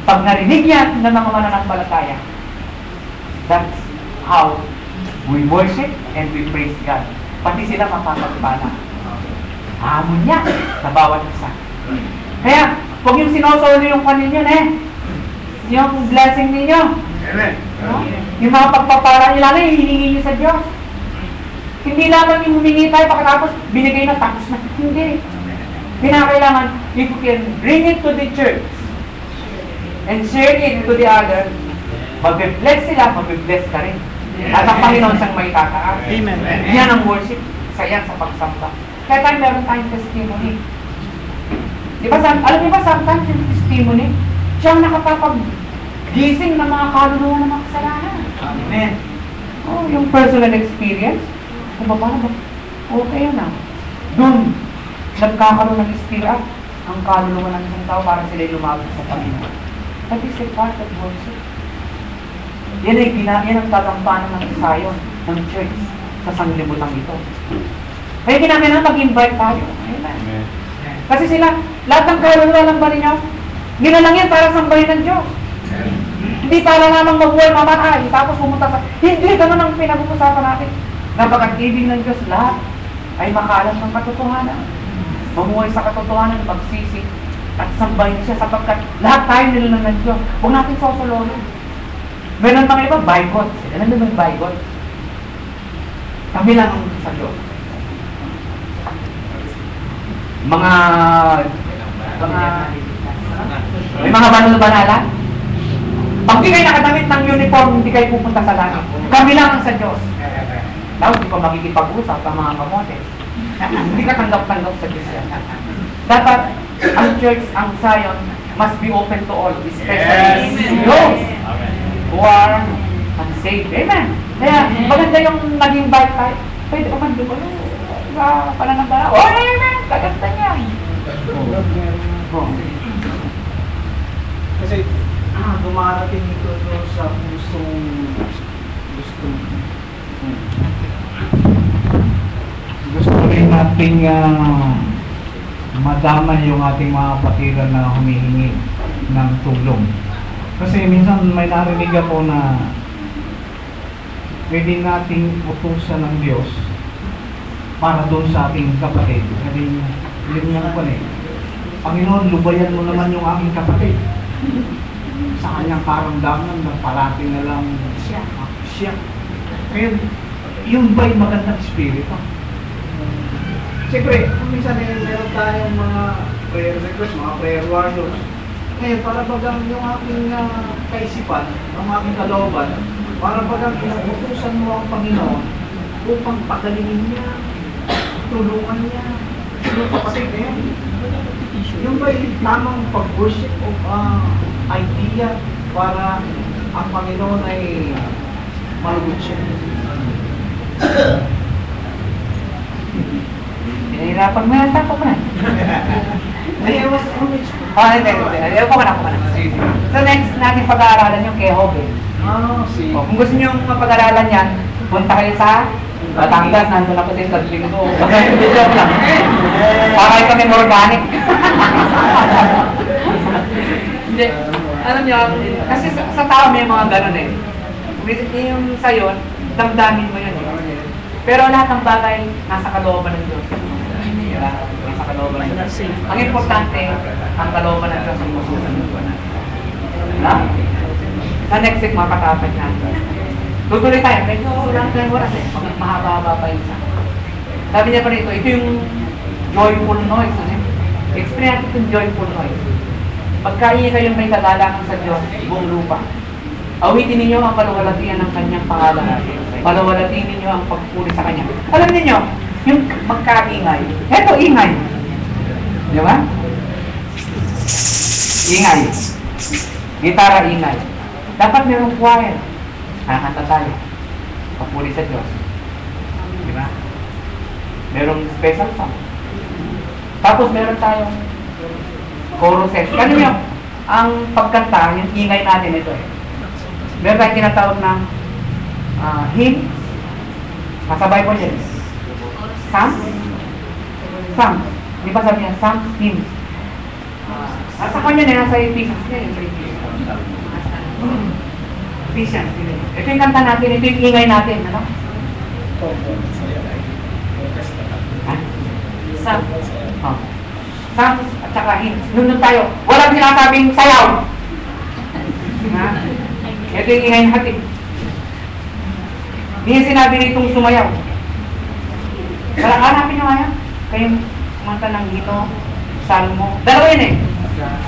S1: pag narinig yan ng mga mananampalataya, that's how we worship and we praise God. Pati sila mapapagpala. Hamon niya sa bawat isa. Kaya, huwag yung sinosolo yung kaninyo yung blessing ninyo.
S4: Amen.
S1: No? Yung mga pagpapala nyo lang hihingi nyo sa Diyos. Hindi lamang yung humingi tayo pagkatapos binigay na tapos na. Hindi. Kinakailangan, if you can bring it to the church and share it to the other, mag-bless sila, mag-bless ka rin. At ang Panginoon siyang may tataas.
S4: Amen.
S1: Yan ang worship. Isa yan sa pagsamba. Kaya tayo meron tayong testimony. Alam niyo ba, sometimes yung testimony, siyang nakapapag-gising ng mga kaluluwa ng mga kasalanan.
S4: Amen.
S1: Oh, yung personal experience, kung paano ba? Okay yun ah. Doon, nagkakaroon ng spirit ang kaluluwa ng isang tao para sila lumabas sa Panginoon. That is a part of worship. Yan ang tatampanan ng isayon ng church sa sanglibutang ito. Kaya ginamit mag-invite tayo. Amen. Kasi sila, lahat ng kaluluwa lang ba ninyo? Ginalang yan para sambahin ng Diyos. Hindi para namang mabuhay mamatay, tapos pumunta sa... Hindi, ganun ang pinag-uusapan natin. Napag-ibig ng Diyos, lahat ay makalam ng katotohanan. Mamuhay sa katotohanan, pagsisi, at sambahin siya sapagkat lahat tayo nilalang ng Diyos. Huwag natin sosololin. Meron mga iba, bigot. Alam mo yung bigot? Kami lang ang sa Diyos. May mga banal-banalan. Pag di kayo nakadamit ng uniform, hindi kayo pupunta sa langit. Kami lang ang sa Diyos. Daw, di pa makikipag-usap ang mga kamote. Hindi ka tanggap-tanggap sa Diyos yan. Dapat, ang church, ang Zion, must be open to all, especially those who are unsaved. Amen. Kaya, maganda yung nag-invite tayo. Pwede ka man doon. Pananambala. Oh, amen! Kaganda niya.
S4: Kasi, dumarating ito sa pusong gusto rin nating madama yung ating mga kapatiran na humihingi ng tulong. Kasi minsan may narinig ako na pwede nating utusan ng Diyos para doon sa ating kapatid. Sabi niya, yun nga po Panginoon, lubayan mo naman yung aking kapatid. Sa kanyang karamdaman na parating na lang siya. Ngayon, yun ba'y magandang espiritu? Siyempre, kung minsan meron tayong mga prayer request, mga prayer warriors. Ngayon, para bagang yung aking kaisipan, ang aking kalooban, para bagang inuutusan mo ang Panginoon upang pagalingin niya, tulungan niya, yung kapatid na yan. Yung ba'y tamang pag-worship o idea para ang Panginoon ay malugot siya?
S1: Pinahirapan mo yata ako na.
S4: Hindi.
S1: Hindi. Ako na. So next natin pag-aaralan yung Kehog eh.
S4: See.
S1: Kung gusto nyo mapag-aralan yan, punta kayo sa Batangas, nandun ako din sa Linggo. Joke lang. Pakay kami more organic. Hindi. Alam nyo, kasi sa tao may mga ganun eh. Yung sa'yo, damdamin mo yun eh. Pero lahat ng bagay, nasa kalooban ng Diyos. Diba? Nasa kalooban ng Diyos. Ang importante, ang kalooban ng Diyos ang masusunod. Diba? Sa next week, makakatapag natin. Tutuloy tayo. Medyo lang tayo oras eh. Mahaba-haba pa yun. Sabi niya pa rito, ito yung joyful noise. Experience itong joyful noise. Pagkain kayong may kagalangan sa Diyos, buong lupa. Awitin ninyo ang paluwalatian ng kanyang pangalan. Paluwalatian ninyo ang pagpuri sa kanya. Alam niyo, yung magkaingay. Eto, ingay. Di ba? Ingay. Gitara, ingay. Dapat merong choir. Nakakanta tayo. Pagpuri sa Diyos. Di ba? Merong special song. Tapos meron tayong choruses. Ano yun? Ang pagkanta, yung ingay natin ito eh. Meron tayong tinatawag ng hymn. Masabay po yan. Psalm? Psalm. Di ba sabi niya? Psalm, hymn. Nasa kanya na, nasa Ephesians niya yung Ephesians. Ito yung kanta natin, ito yung ingay natin. Ano? Psalm. Oh. Psalm at saka hymns. Nunod tayo. Walang sinasabing sayaw. Ito yung ingay natin. Hindi yung sinabi nitong sumayaw. Hanapin nyo kaya? Kayong kumanta ng hito, salmo. Dalawa yun eh.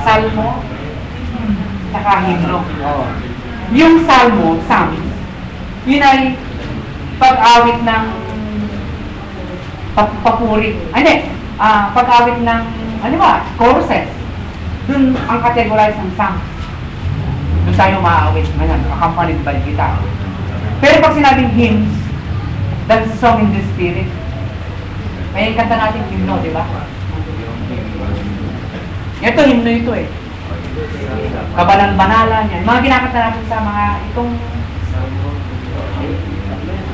S1: Salmo, saka himno. Yung salmo, psalm, yun ay pag-awit ng papuri. Hindi. Pag-awit ng, ano ba, choruses. Doon ang categorize ng psalm. Doon tayo maawit. Ngayon, accompanied by guitar. Pero pag sinabing hymns, that's song in the spirit. May kanta natin hymno, di ba? Ito, hymno ito eh. Kabalan-banalan yan. Mga kinakanta natin sa mga itong...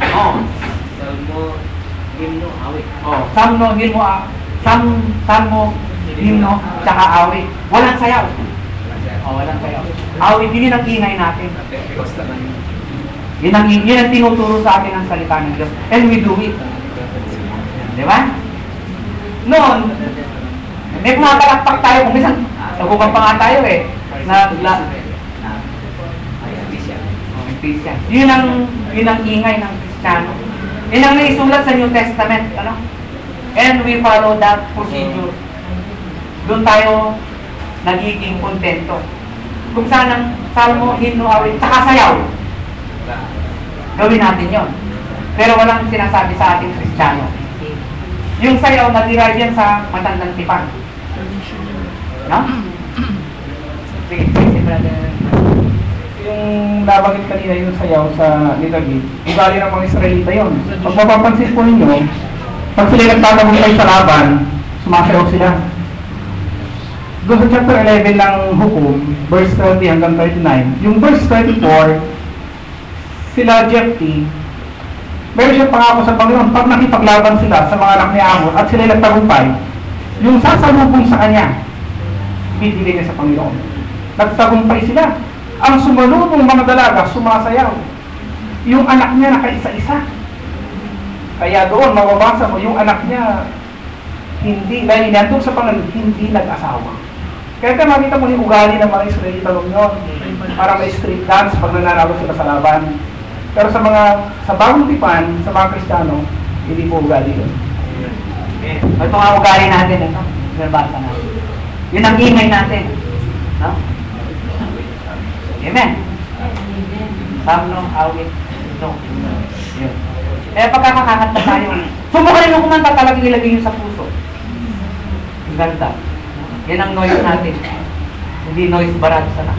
S2: Salmo, himno, awit.
S1: Salmo, himno, salmo, himno, tsaka awit. Walang sayaw. Walang sayaw. Awit, yun ang ingay natin. Yun ang tinuturo sa atin ang salita ng Diyos. And we do it. Di ba? Noon, may pumatalakpak tayo. Kung minsan, nagubang pa nga tayo eh. Christian. Yun ang ingay ng Kristiyano. Yun ang naisulat sa New Testament. Ano? And we follow that procedure. Doon tayo nagiging kontento. Kung saan ang salmo, himno, awit, saka sayaw. Gawin natin yon. Pero walang sinasabi sa ating Kristiyano. Yung sayaw, nag-derive yan sa matandang tipan. No? Sige, brother.
S4: Yung nabanggit kanina yung sayaw sa liturgy, ugali ng mga Israelita yun. Pag mapapansin po ninyo, pag sila nagtatagumpay sa laban, sumasayaw sila. Doon sa chapter 11 ng Hukom, verse 30 hanggang 39, yung verse 34, sila Jephthah, meron siyang pangako sa Panginoon, pag nakipaglaban sila sa mga anak ni Amon at sila nagtagumpay, yung sasalubong sa kanya, bibili niya sa Panginoon. Nagtagumpay sila. Ang sumalubong mga dalaga, sumasayaw. Yung anak niya nakaisa-isa. Kaya doon, mababasa mo, yung anak niya, hindi, dahil nandun sa Panginoon, hindi nag-asawa. Kaya makita mo yung ugali ng mga Israelita noon yun. Para may street dance pag nananalo sila sa laban. Pero sa bagong tipan, sa mga Kristiyano, hindi po ugali yun.
S5: Ito nga ugali natin, ito. Nabasa natin. Yun ang ingay natin. No? Amen. Samno, awit, no. Yun. Eh, pagkakakanta tayo, subukan rin yung kumanta talagang ilagay yun sa puso. Ang ganda. Yan ang noise natin. Hindi noise barad sana.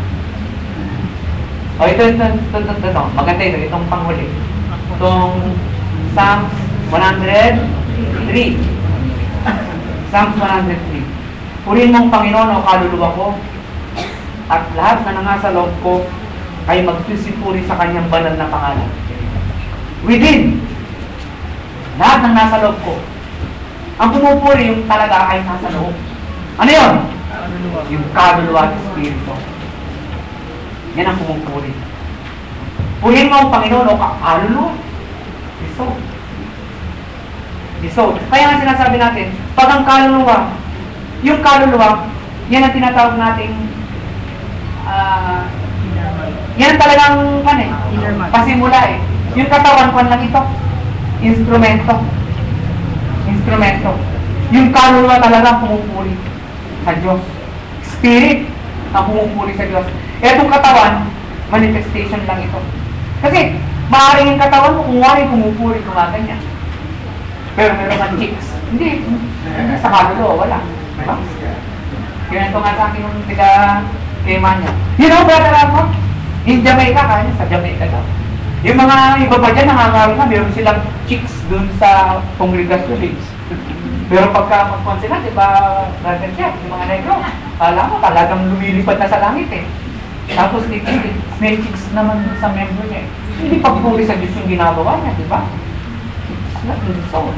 S5: O, ito. Maganda ito. Itong panghuli. Itong Psalms 103. Psalms 103. Purihin mong Panginoon o kaluluwa ko, at lahat na nangasa loob ko ay magsusipuri sa kanyang banal na pangalan. Within, lahat ng nasa loob ko, ang pumupuri yung talaga ay nasa loob. Ano yun? Yung kaluluwa at espiritu. Yan ang pumupuri. Purihin mo ang Panginoon o kaluluwa. So, kaya nga sinasabi natin, pag ang kaluluwa, yung kaluluwa, yan ang tinatawag nating yan talagang pasimula eh. Yung katawan ko lang ito, instrumento. Yung kaluluwa talaga pumupuri sa Diyos. Spirit ang pumupuri sa Diyos. Etong katawan, manifestation lang ito. Kasi, maaaring yung katawan mo, kung wari pumupuri, gumaganyan. Pero meron kang chicks. Hindi. Sa kaluluwa, wala. Diba? Yun ito nga sa akin yung tiga-kema niya. You know, brother ako, in Jamaica, kaya sa Jamaica daw. Yung mga iba pa dyan, nangangaroon na, meron silang chicks dun sa congregasyon. Pero pagka mag-con sila, diba, brother Jeff, yung mga negro, alam mo, talagang lumilipad na sa langit eh. Tapos may chicks naman sa member niya eh. Hindi pagpuri sa Diyos yung ginagawa niya, diba? It's not in the soul.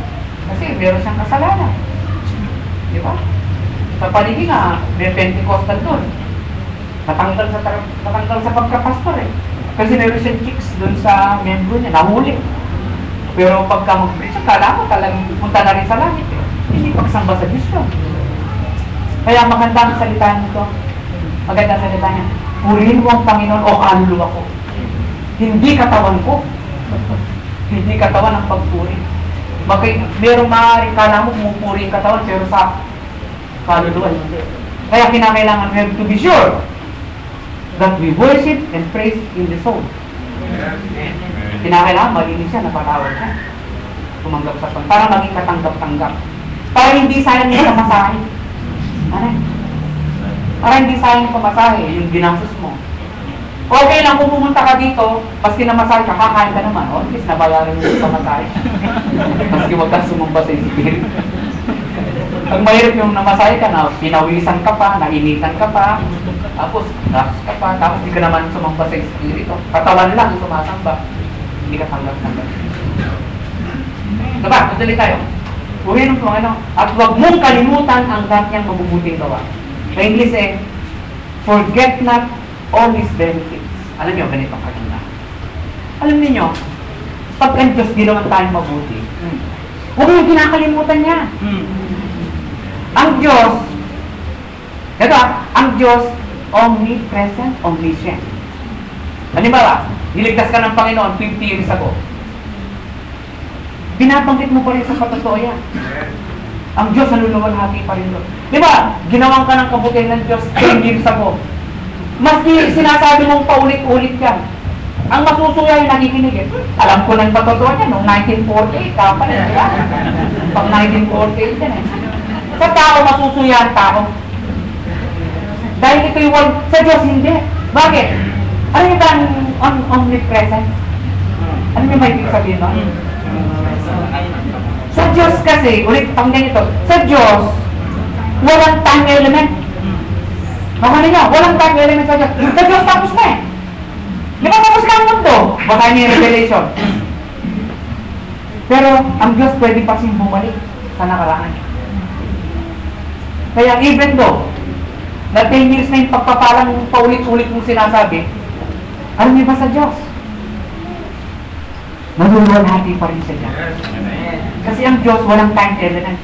S5: Kasi meron siyang kasalanan. Diba? Sa paligid nga, may Pentecostal doon. Natanggal sa pagkapastor eh. Kasi meron siyang chicks doon sa membro niya, nahuli. Pero pagka mag-preach, kala ko talagang punta na rin sa langit eh. Hindi pagsamba sa Diyos yun. Kaya maganda ang salita nito. Maganda ang salita niya. Purihin mo ang Panginoon o kaluluwa ko. Hindi katawan ko. Hindi katawan ang pagpuri. Merong maaaring kala mo pumupuri yung katawan, pero sa kaluluwa hindi. Kaya kinakailangan we have to be sure that we worship and praise in the soul. Kinakailangan malinis siya, napatawad siya. Tumanggap sa Panginoon. Para maging katanggap-tanggap. Para hindi sayang yung pamasahe. Ano? Para hindi sayang yung pamasahe, yung ginastos mo. Okay lang kung pumunta ka dito, paski namasahe ka, kakain ka naman. O, at least nabayaran mo yung pamasahe. Paski wag ka sumamba sa spirit. Pag mahirap yung namasahe ka na, pinawisan ka pa, nainitan ka pa, tapos gas ka pa, tapos di ka naman sumamba sa espiritu. Katawan lang yung sumasamba. Hindi ka tanggap-tanggap. Diba? Tutuloy tayo. Purihin mo ano, at huwag mong kalimutan ang kanyang mabubuting gawa. Sa English eh, forget not all his benefits. Alam niyo, ganito ang kaganda. Alam niyo, pag ang Diyos ginawan tayong mabuti, huwag mong kinakalimutan niya. Ang Diyos, ito ang Diyos, omnipresent, omniscient. Halimbawa, niligtas ka ng Panginoon 50 years ago. Binabanggit mo pa rin sa patotoo yan. Ang Diyos naluluwalhati pa rin doon. Di ba, ginawan ka ng kabutihan ng Diyos 10 years ago. Maski sinasabi mong paulit-ulit yan. Ang masusuya yung nakikinig eh. Alam ko ng patotoo yan, noong 1948, kapal eh, di ba? Pag 1948 yan eh. Sa tao, masusuya ang tao. Dahil ito yung word, sa Diyos hindi. Bakit? Ano yung ang omnipresent? Ano yung may ibig sabihin no? Sa Diyos kasi, ulit pang ganito, sa Diyos, walang time element. Makano niya, walang time element sa Diyos. Sa Diyos tapos na eh. Di ba tapos na ang mundo? Baka niya revelation. Pero ang Diyos pwede pa siyang bumalik sa nakaraan. Kaya even though, na 10 years na yung pagpapalang paulit-ulit mong sinasabi, alam niyo ba sa Diyos? Naluluwalhati pa rin sa Diyos. Kasi ang Diyos walang time element.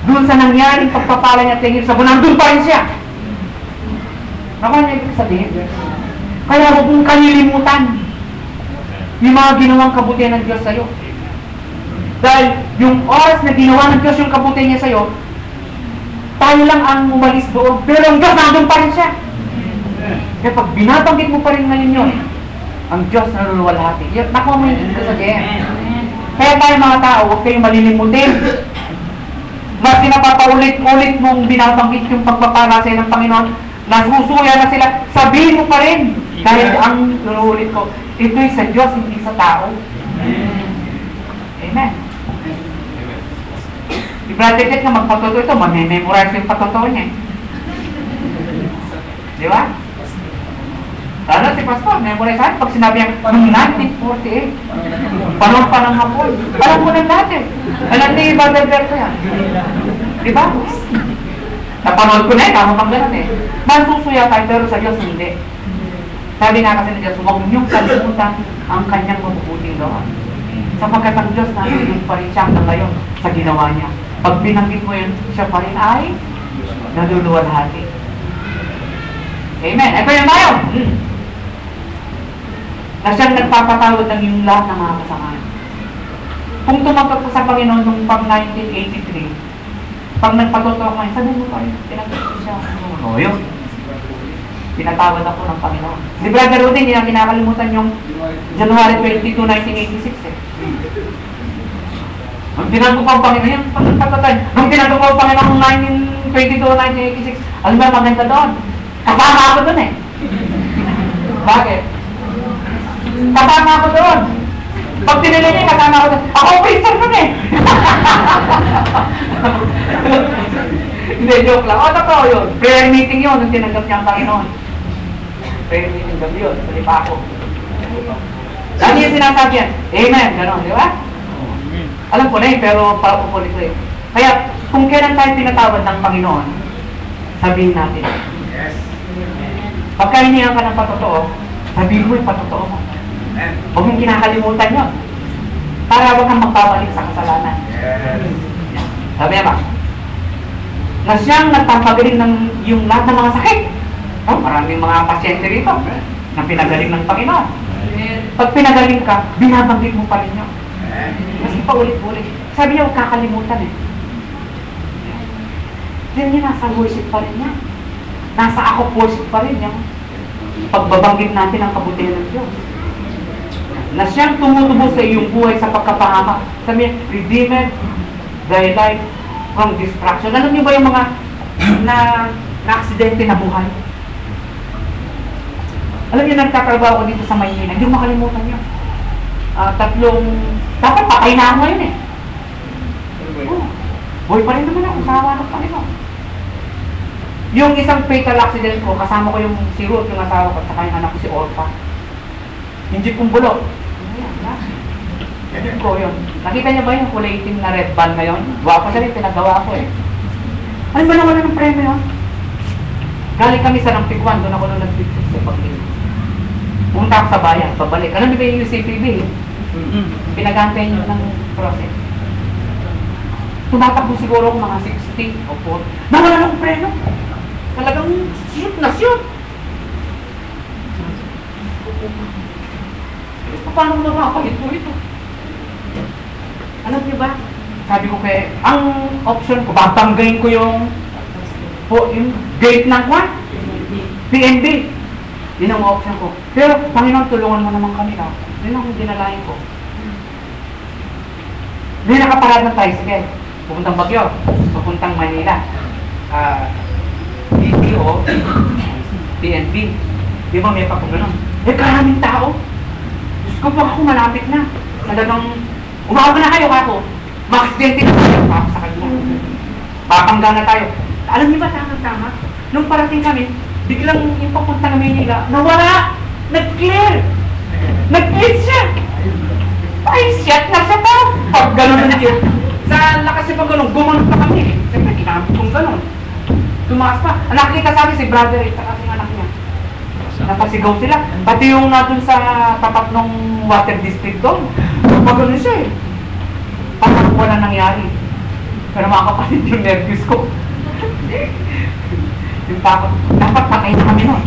S5: Doon sa nangyaring pagpapala niya 10 years ago, nandun pa rin siya. Naku, ano ibig sabihin? Kaya huwag mong kalilimutan yung mga ginawang kabutihan ng Diyos sa'yo. Dahil yung oras na ginawa ng Diyos yung kabutihan niya sa'yo, tayo lang ang umalis doon. Pero ang Diyos, nandun pa rin siya. Kaya pag binabanggit mo pa rin ngayon yun, ang Diyos naluluwalhati. Naku, may ibig sabihin. Kaya tayo mga tao, huwag kayong malilimutin. Mas pinapapaulit-ulit mong binabanggit yung pagpapala sa'yo ng Panginoon, nasusuya na sila, sabihin mo pa rin. Dahil ang nuulit ko, ito'y sa Diyos, hindi sa tao. Amen. Si Brother Ted nga magpatuto ito, mamememorize yung patuto niya. Di ba? Lalo si Pastor, memorize sa'yo pag sinabi yung noong 1948, panahon pa ng hapon. Alam mo ng dati. Alam ni Brother Berto yan. Di ba? Napanood ko na eh, tama pang ganun eh. Masusuya tayo, pero sa Diyos hindi. Sabi nga kasi ng Diyos, huwag niyong kalimutan ang kanyang mabubuting gawa. Sapagkat ang Diyos nandun pa rin siya hanggang ngayon sa ginawa niya. Pag binanggit mo yun, siya pa rin ay naluluwalhati. Amen. Ito yung tayo. Na siyang nagpapatawad ng yung lahat ng mga kasamahan. Kung tumatak ko sa Panginoon noong pag 1983, pag nagpatuto ako ngayon, sabi mo pa rin, pinagpatuto siya. O yun. Pinatawad ako ng Panginoon. Si Brother Rudy, hindi na kinakalimutan yung January 22, 1986 eh. Ang tinanong ko ang Panginoon, yung pagkakatan. Ang tinanong ko ang Panginoon noong 1922, 1986, alam mo maganda doon. Kasama ako doon eh. Bakit? Kasama ako doon. Pag tinanong niya, kasama ako doon. Ako preacher doon eh. Hindi, joke lang. O, totoo yun. Prayer meeting yun, nung tinanggap niya ang Panginoon. Prayer meeting gabi yun, pali pa ako. Lagi yung sinasabi yan, amen, gano'n, di ba? Alam ko na eh, pero paupulit ko eh. Kaya, kung kailan tayo pinatawad ng Panginoon, sabihin natin.
S3: Yes.
S5: Pagka hinihan ka ng patotoo, sabihin mo yung patotoo mo. Huwag mong kinakalimutan yun. Para huwag kang magpapalik sa kasalanan.
S3: Yes.
S5: Sabi niya ba? Na siyang nagpapagaling ng yung lahat ng mga sakit. Oh, maraming mga pasyente rito na pinagaling ng Panginoon. Pag pinagaling ka, binabanggit mo pa rin yun. Kasi paulit-ulit. Sabi niya, huwag kakalimutan eh. Then niya, nasa worship pa rin niya. Nasa ako worship pa rin niya. Pagbabanggit natin ang kabutihan ng Diyos. Na siyang tumutubo sa iyong buhay sa pagkapahamak. Sabi niya, redeemed thy life from destruction. Alam niyo ba yung mga na-aksidente na buhay? Alam niyo, nagtatrabaho ko dito sa Maynila. Hindi mo makalimutan niyo. Dapat patay na ako ngayon eh. Boy pa rin naman ako, sawa ng Panginoon. Yung isang fatal accident ko, kasama ko yung si Ruth, yung asawa ko, at saka yung anak ko si Orpa. Yung jeep kong bulok. Jeep ko yun. Nakita niya ba yung kulay itim na red van ngayon? Guwapo siya rin, pinagawa ko eh. Ano ba naman ng premyo yun? Galing kami sa Lampiguan, doon ako nung nag-picture sa pag-ibig. Pumunta ako sa bayan, pabalik. Alam niyo ba yung UCPB? Pinagantay niyo ng process. Tumatakbo siguro ako mga 60 o 40. Nawala ng preno. Talagang shoot na shoot. Paano mo nakakahit mo ito? Alam niyo ba? Sabi ko kaya, ang option ko, babanggain ko yung gate ng kwan? PNB. Yun ang option ko. Pero, Panginoon, tulungan mo naman kami na. Yun ang dinalain ko. Hindi nakaparad ng tricycle. Pupuntang Baguio, pupuntang Manila. DTO, PNB. Di ba may papagano'n? Karaming tao. Diyos ko po, ako malapit na. Talagang, umaga na kayo ako. Makaksidente na tayo. Ako sa kanya. Papangga na tayo. Alam niyo ba, tama? Nung parating kami, biglang yung papunta ng Manila, nawala! Nag-clear! Nag-clear siya! Ay, shit na siya pa! Pag gano'n na siya. Sa lakas siya pag gano'n, gumanong pa kami. Siyempre, ginamit kong gano'n. Tumaas pa. Nakikita sa amin si brother at saka yung anak niya. Napasigaw sila. Pati yung natun sa tapat ng water district doon. Pag gano'n siya eh. Parang wala nangyari. Pero mga kapatid yung nervous ko. Yung takot, dapat patay na kami nun.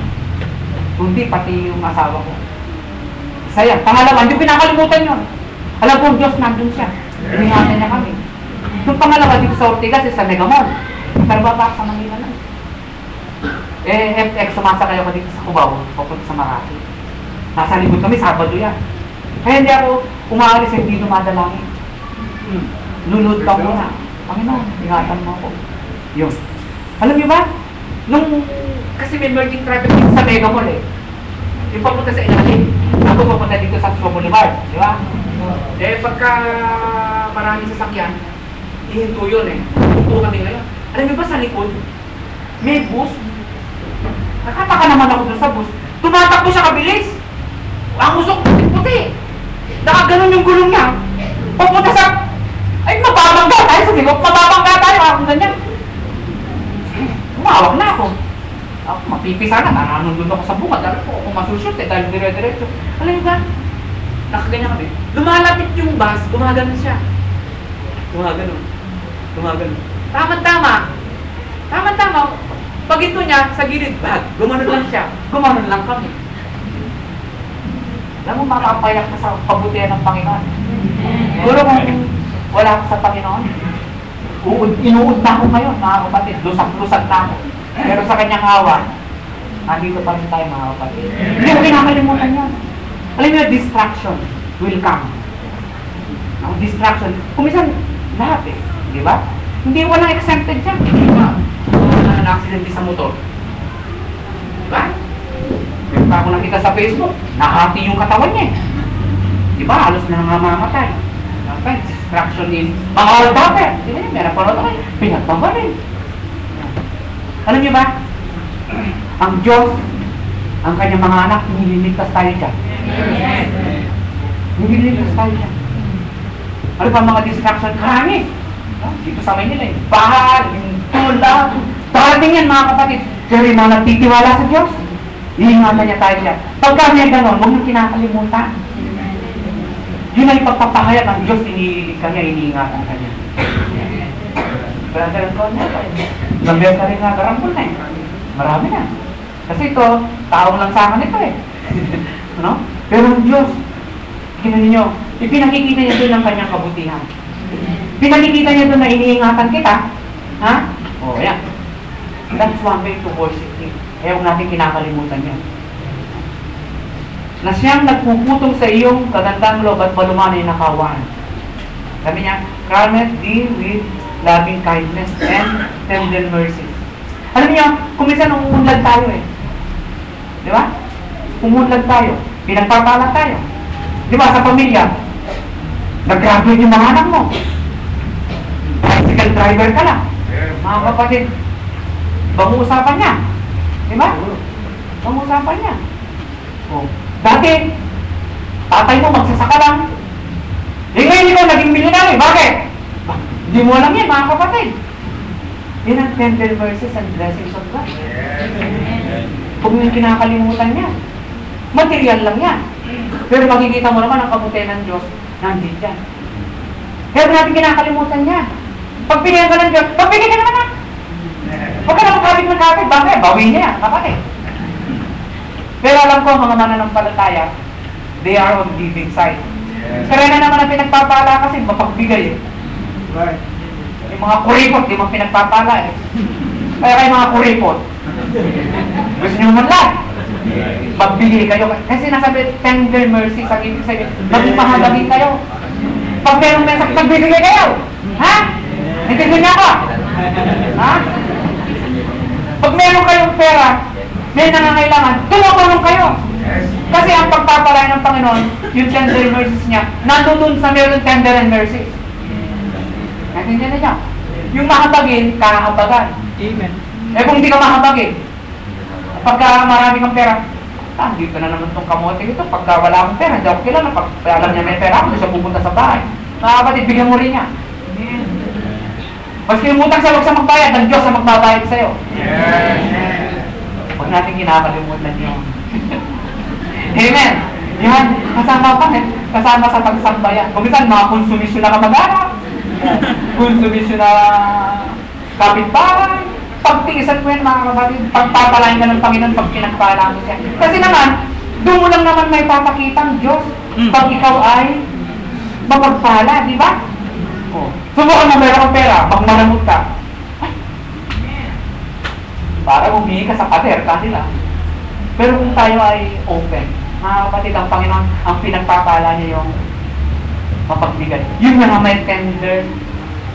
S5: Kundi pati yung asawa ko. Isa yan. Pangalawa, hindi pinakalimutan yun. Alam ko, Diyos, nandun siya. Iningatan niya kami. Yung pangalawa, dito sa Ortigas, sa Megamall. Pero baba sa Manila lang. FX, sumasakay ako dito sa Cubao, papunta sa Makati. Nasa likod kami, Sabado yan. Kaya hindi ako umaalis, hindi dumadalangin. Lulod ka muna. Panginoon, ingatan mo ako. Yun. Alam niyo ba? Kasi may merging traffic dito sa Mega Mall eh. Yung papunta sa ilalim. Ako papunta dito sa Sumo Boulevard. Di ba? Pagka maraming sasakyan, ihinto yun eh. Hinto kami ngayon. Alam niyo ba sa likod? May bus. Nakataka naman ako dun sa bus. Tumatakbo siya kabilis. Ang usok puti. Nakaganon yung gulong niya. Papunta sa... Ay, mababangga tayo sa silok. Mababangga tayo. Ako ganyan. Umawag na ako. Ako, mapipisa na. Nananundun ako sa bungad. Alam ko, kung masushoot eh, dahil dire-diretso. Alam niyo ba? Nakaganyan kami. Lumalapit yung bus, gumagano siya. Gumagano. Tama-tama. Pag ito niya, sa gilid, bag. Gumanon lang siya. Gumanon lang kami. Alam mo, makapayak na sa kabutihan ng Panginoon. Siguro kung wala ako sa Panginoon, inuud na ako ngayon, mga kapatid. Lusak-lusak na ako. Pero sa kanyang awa, nandito pa rin tayo, mga kapatid. Hindi ko kinakalimutan yan. Alam mo, distraction will come. Ang distraction, kumisan lahat eh. Di ba? Hindi walang exempted dyan. Di ba? Na-accident sa motor. Di ba? Meron pa ako nakita sa Facebook, nakati yung katawan niya. Di ba? Halos na nangamamatay. Okay, distraction in mga ordaper. Di ba yun? Meron pa rin tayo. Pinagpamba rin. Alam niyo ba? Ang Diyos, ang kanyang mga anak, nililigtas tayo dyan. Nililigtas tayo dyan. Ano pa mga distraction? Karami. Dito sa Maynila eh. Bahal, yung tulad. Darating yan mga kapatid. Pero yung mga nagtitiwala sa Diyos, iingatan niya tayo dyan. Pagka may gano'n, huwag nyo kinakalimutan. Yun ang ipagpapahayag ng Diyos, iniilig ka niya, iniingatan ka niya. Brother ko niya, lambiyan ka rin nga, garangkol na eh. Marami na. Kasi ito, tao lang sa akin ito eh. Ano? Pero ang Diyos, tingnan niyo, ipinakikita niya doon ang kanyang kabutihan. Pinakikita niya doon na iniingatan kita. Ha? O, yan. That's one way to worship Him. Eh, huwag natin kinakalimutan yan. Na siyang nagpuputong sa iyong kagandang loob at malumanay na kawan. Sabi niya, crowned thee with loving kindness and tender mercy. Alam niyo, kuminsan umunlad tayo eh. Di ba? Umunlad tayo. Pinagpapala tayo. Di ba, sa pamilya, nag-graduate yung mga anak mo. Bicycle driver ka lang. Mga kapatid, bangusapan niya. Di ba? Bangusapan niya. Oh. Dati, tatay mo magsasaka lang. Eh ngayon ikaw naging milyonaryo. Bakit? Hindi mo alam yan, mga kapatid. Yan ang tender mercies and blessings of God. Kung yung kinakalimutan niya, material lang yan. Pero makikita mo naman ang kabutihan ng Diyos, nandito yan. Kaya natin kinakalimutan niya. Pag pinigyan ka ng Diyos, pagbigyan ka naman na. Huwag ka na magkapit. Bakit? Bawin niya yan, kapatid. Pero alam ko, mga mananampalataya, they are on giving side. Pero na naman ang pinagpapala kasi mapagbigay eh. Right. Yung mga kuripot, di mo pinagpapala eh. Kaya kayo mga kuripot. Gusto nyo naman lang. Magbigay kayo. Kasi nasabi, tender mercy sa ibig sabihin. Maging mahalagin kayo. Pag merong message, magbibigay kayo. Ha? Intindihan niyo ako? Ha? Pag meron kayong pera, may nangangailangan, tumutulong kayo. Kasi ang pagpapalay ng Panginoon, yung tender mercies niya, nandun sa meron tender and mercy. Natindihan niya. Yung mahabagin, kahabagan. Amen. Eh kung hindi ka mahabagin, pagka marami kang pera, dito na naman itong kamote ito. Pagka wala akong pera, hindi ako kilala. Pag alam niya may pera ako, siya pupunta sa bahay. Mga kapatid, bigyan mo rin niya. Maski yung utang siya, huwag siya magbayad. Ang Diyos ang magbabayad sa'yo. Huwag natin kinakalimutan yun. Amen. Yan, kasama pa eh. Kasama sa pagsambayan. Kung minsan, mga konsumisyon na kamag-anak. Konsumisyon na kapitbahay. Pagtiisan mo yan mga kapatid, pagpapalain ka ng Panginoon pag pinagpala mo siya. Kasi naman, doon mo lang naman may papakita ang Diyos pag ikaw ay mapagpala, di ba? Oh. Subukan mo meron kang pera, pag maramot ka. Ay, para humingi ka sa pader kanila. Pero kung tayo ay open, mga kapatid, ang Panginoon, ang pinagpapala niya yung mapagbigay. Yun na may tender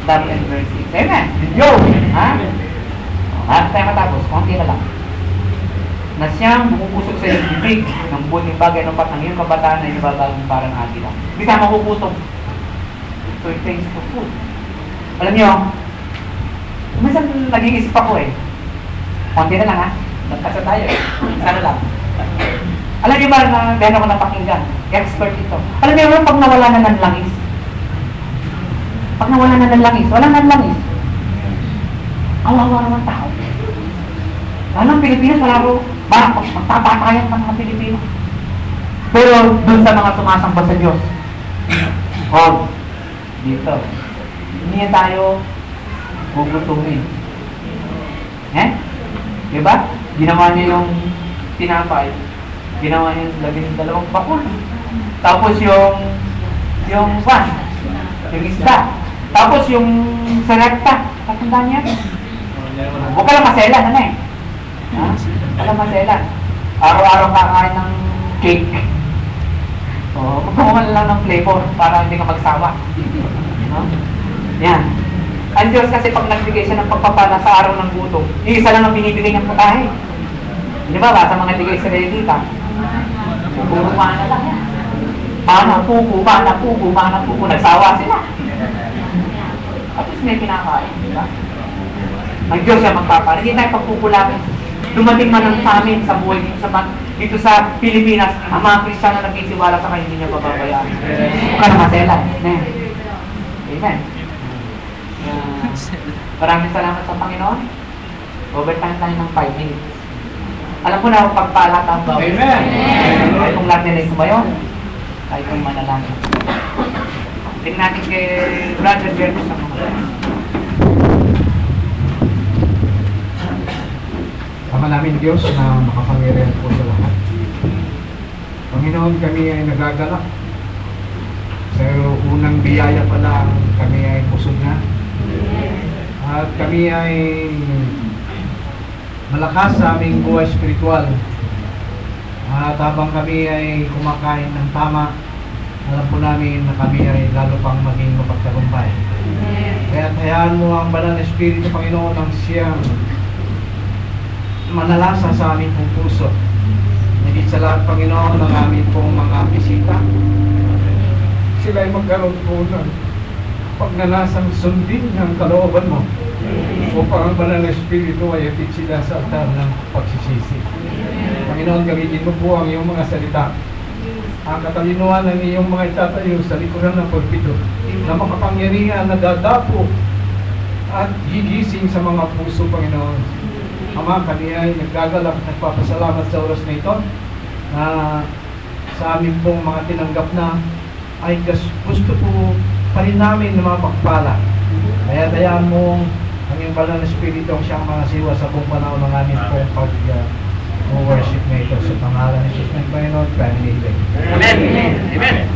S5: love and mercy. Amen. Yo! Ha? At tayo matapos, konti na lang. Na siyang bumubusog sa iyong bibig ng buting bagay ng patang iyong kabataan na ibabagong parang agila. Hindi ka makukutom. So it takes to food. Alam niyo, minsan nag-iisip ako eh. Konti na lang ha. Nagkasa tayo eh. Sana lang. Alam niyo ba na gano'n ko napakinggan? Expert ito. Alam niyo ba pag nawala na ng langis? Pag nawala na ng langis, wala na ng langis. Awawa naman tao. Anong Pilipinas, wala ro. Bakit? Magpapatayan ng mga Pilipino. Pero dun sa mga sumasamba sa Diyos, oh, dito, hindi tayo gugutumin. Eh? Diba? Ginawa niya yung tinapay. Ginawa niya yung 12 bakul. Tapos yung isda. Tapos yung sarekta. Katandaan niya? Huwag ka lang maselan, ano eh? Ha? Walang maselan. Araw-araw kakain ng cake. O, magkukuha lang ng flavor para hindi ka magsawa. No? Yan. Ang Diyos kasi pag nagbigay siya ng pagpapala sa araw ng gutom, yung isa lang ang binibigay niyang putahe. Di ba ba? Sa mga Israelita, puro mana lang yan. Mana pugo, nagsawa sila. At least may kinakain, di ba? Ang Diyos siya magpapala. Hindi tayo pagkukulapin. Dumating man ang famine sa buhay dito sa Pilipinas, ang mga Kristiyano na nagtitiwala sa kanya, hindi niya bababayaan. Huwag ka na masela. Amen. Amen. Maraming salamat sa Panginoon. Overtime tayo ng 5 minutes. Alam ko na pagpala ang bawat.
S3: Amen.
S5: Ay kung natin ay sumayon, ay kung manalangin. Tingnan natin kay Brother Jerry sa mga.
S4: Ama namin Diyos na makapangyarihan po sa lahat. Panginoon, kami ay nagagalak. Sa unang biyaya pa lang, kami ay busog na. At kami ay malakas sa aming buhay spiritual. At habang kami ay kumakain ng tama, alam po namin na kami ay lalo pang maging mapagtagumpay. Kaya hayaan mo ang banal na Espiritu, Panginoon, ang siyang manalasa sa aming pong puso. Higit sa lahat, Panginoon, ng aming pong mga bisita. Sila ay magkaroon po ng pagnanasang sundin ng kalooban mo upang ang banal na Espiritu ay atid sila sa altar ng pagsisisi. Panginoon, gamitin mo po ang iyong mga salita, ang katalinuhan ng iyong mga itatayo sa likuran ng pulpito na makapangyarihan na dadapo at gigising sa mga puso, Panginoon. Ama, kami ay naggagalak at nagpapasalamat sa oras na ito na sa amin pong mga tinanggap na ay gusto po pa rin namin na mapagpala. Kaya dayaan mo ang iyong banal na Espiritu ang siyang mga siwa sa buong panahon ng aming pong pag-worship na ito sa pangalan ni Jesus ng Panginoon. Amen.
S3: Amen. Amen.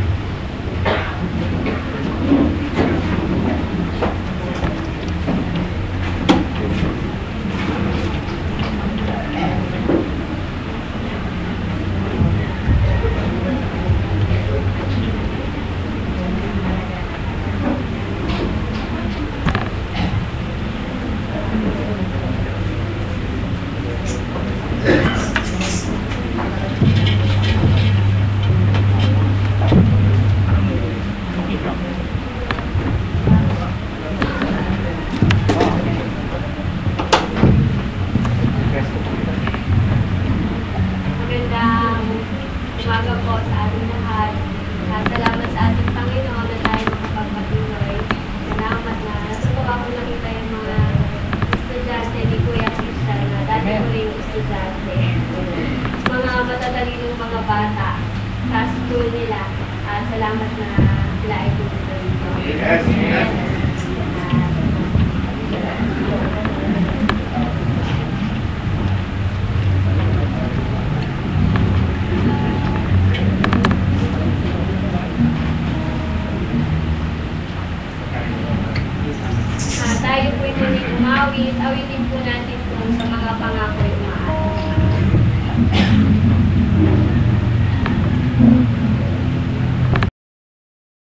S6: awit, awitin po natin po sa mga pangako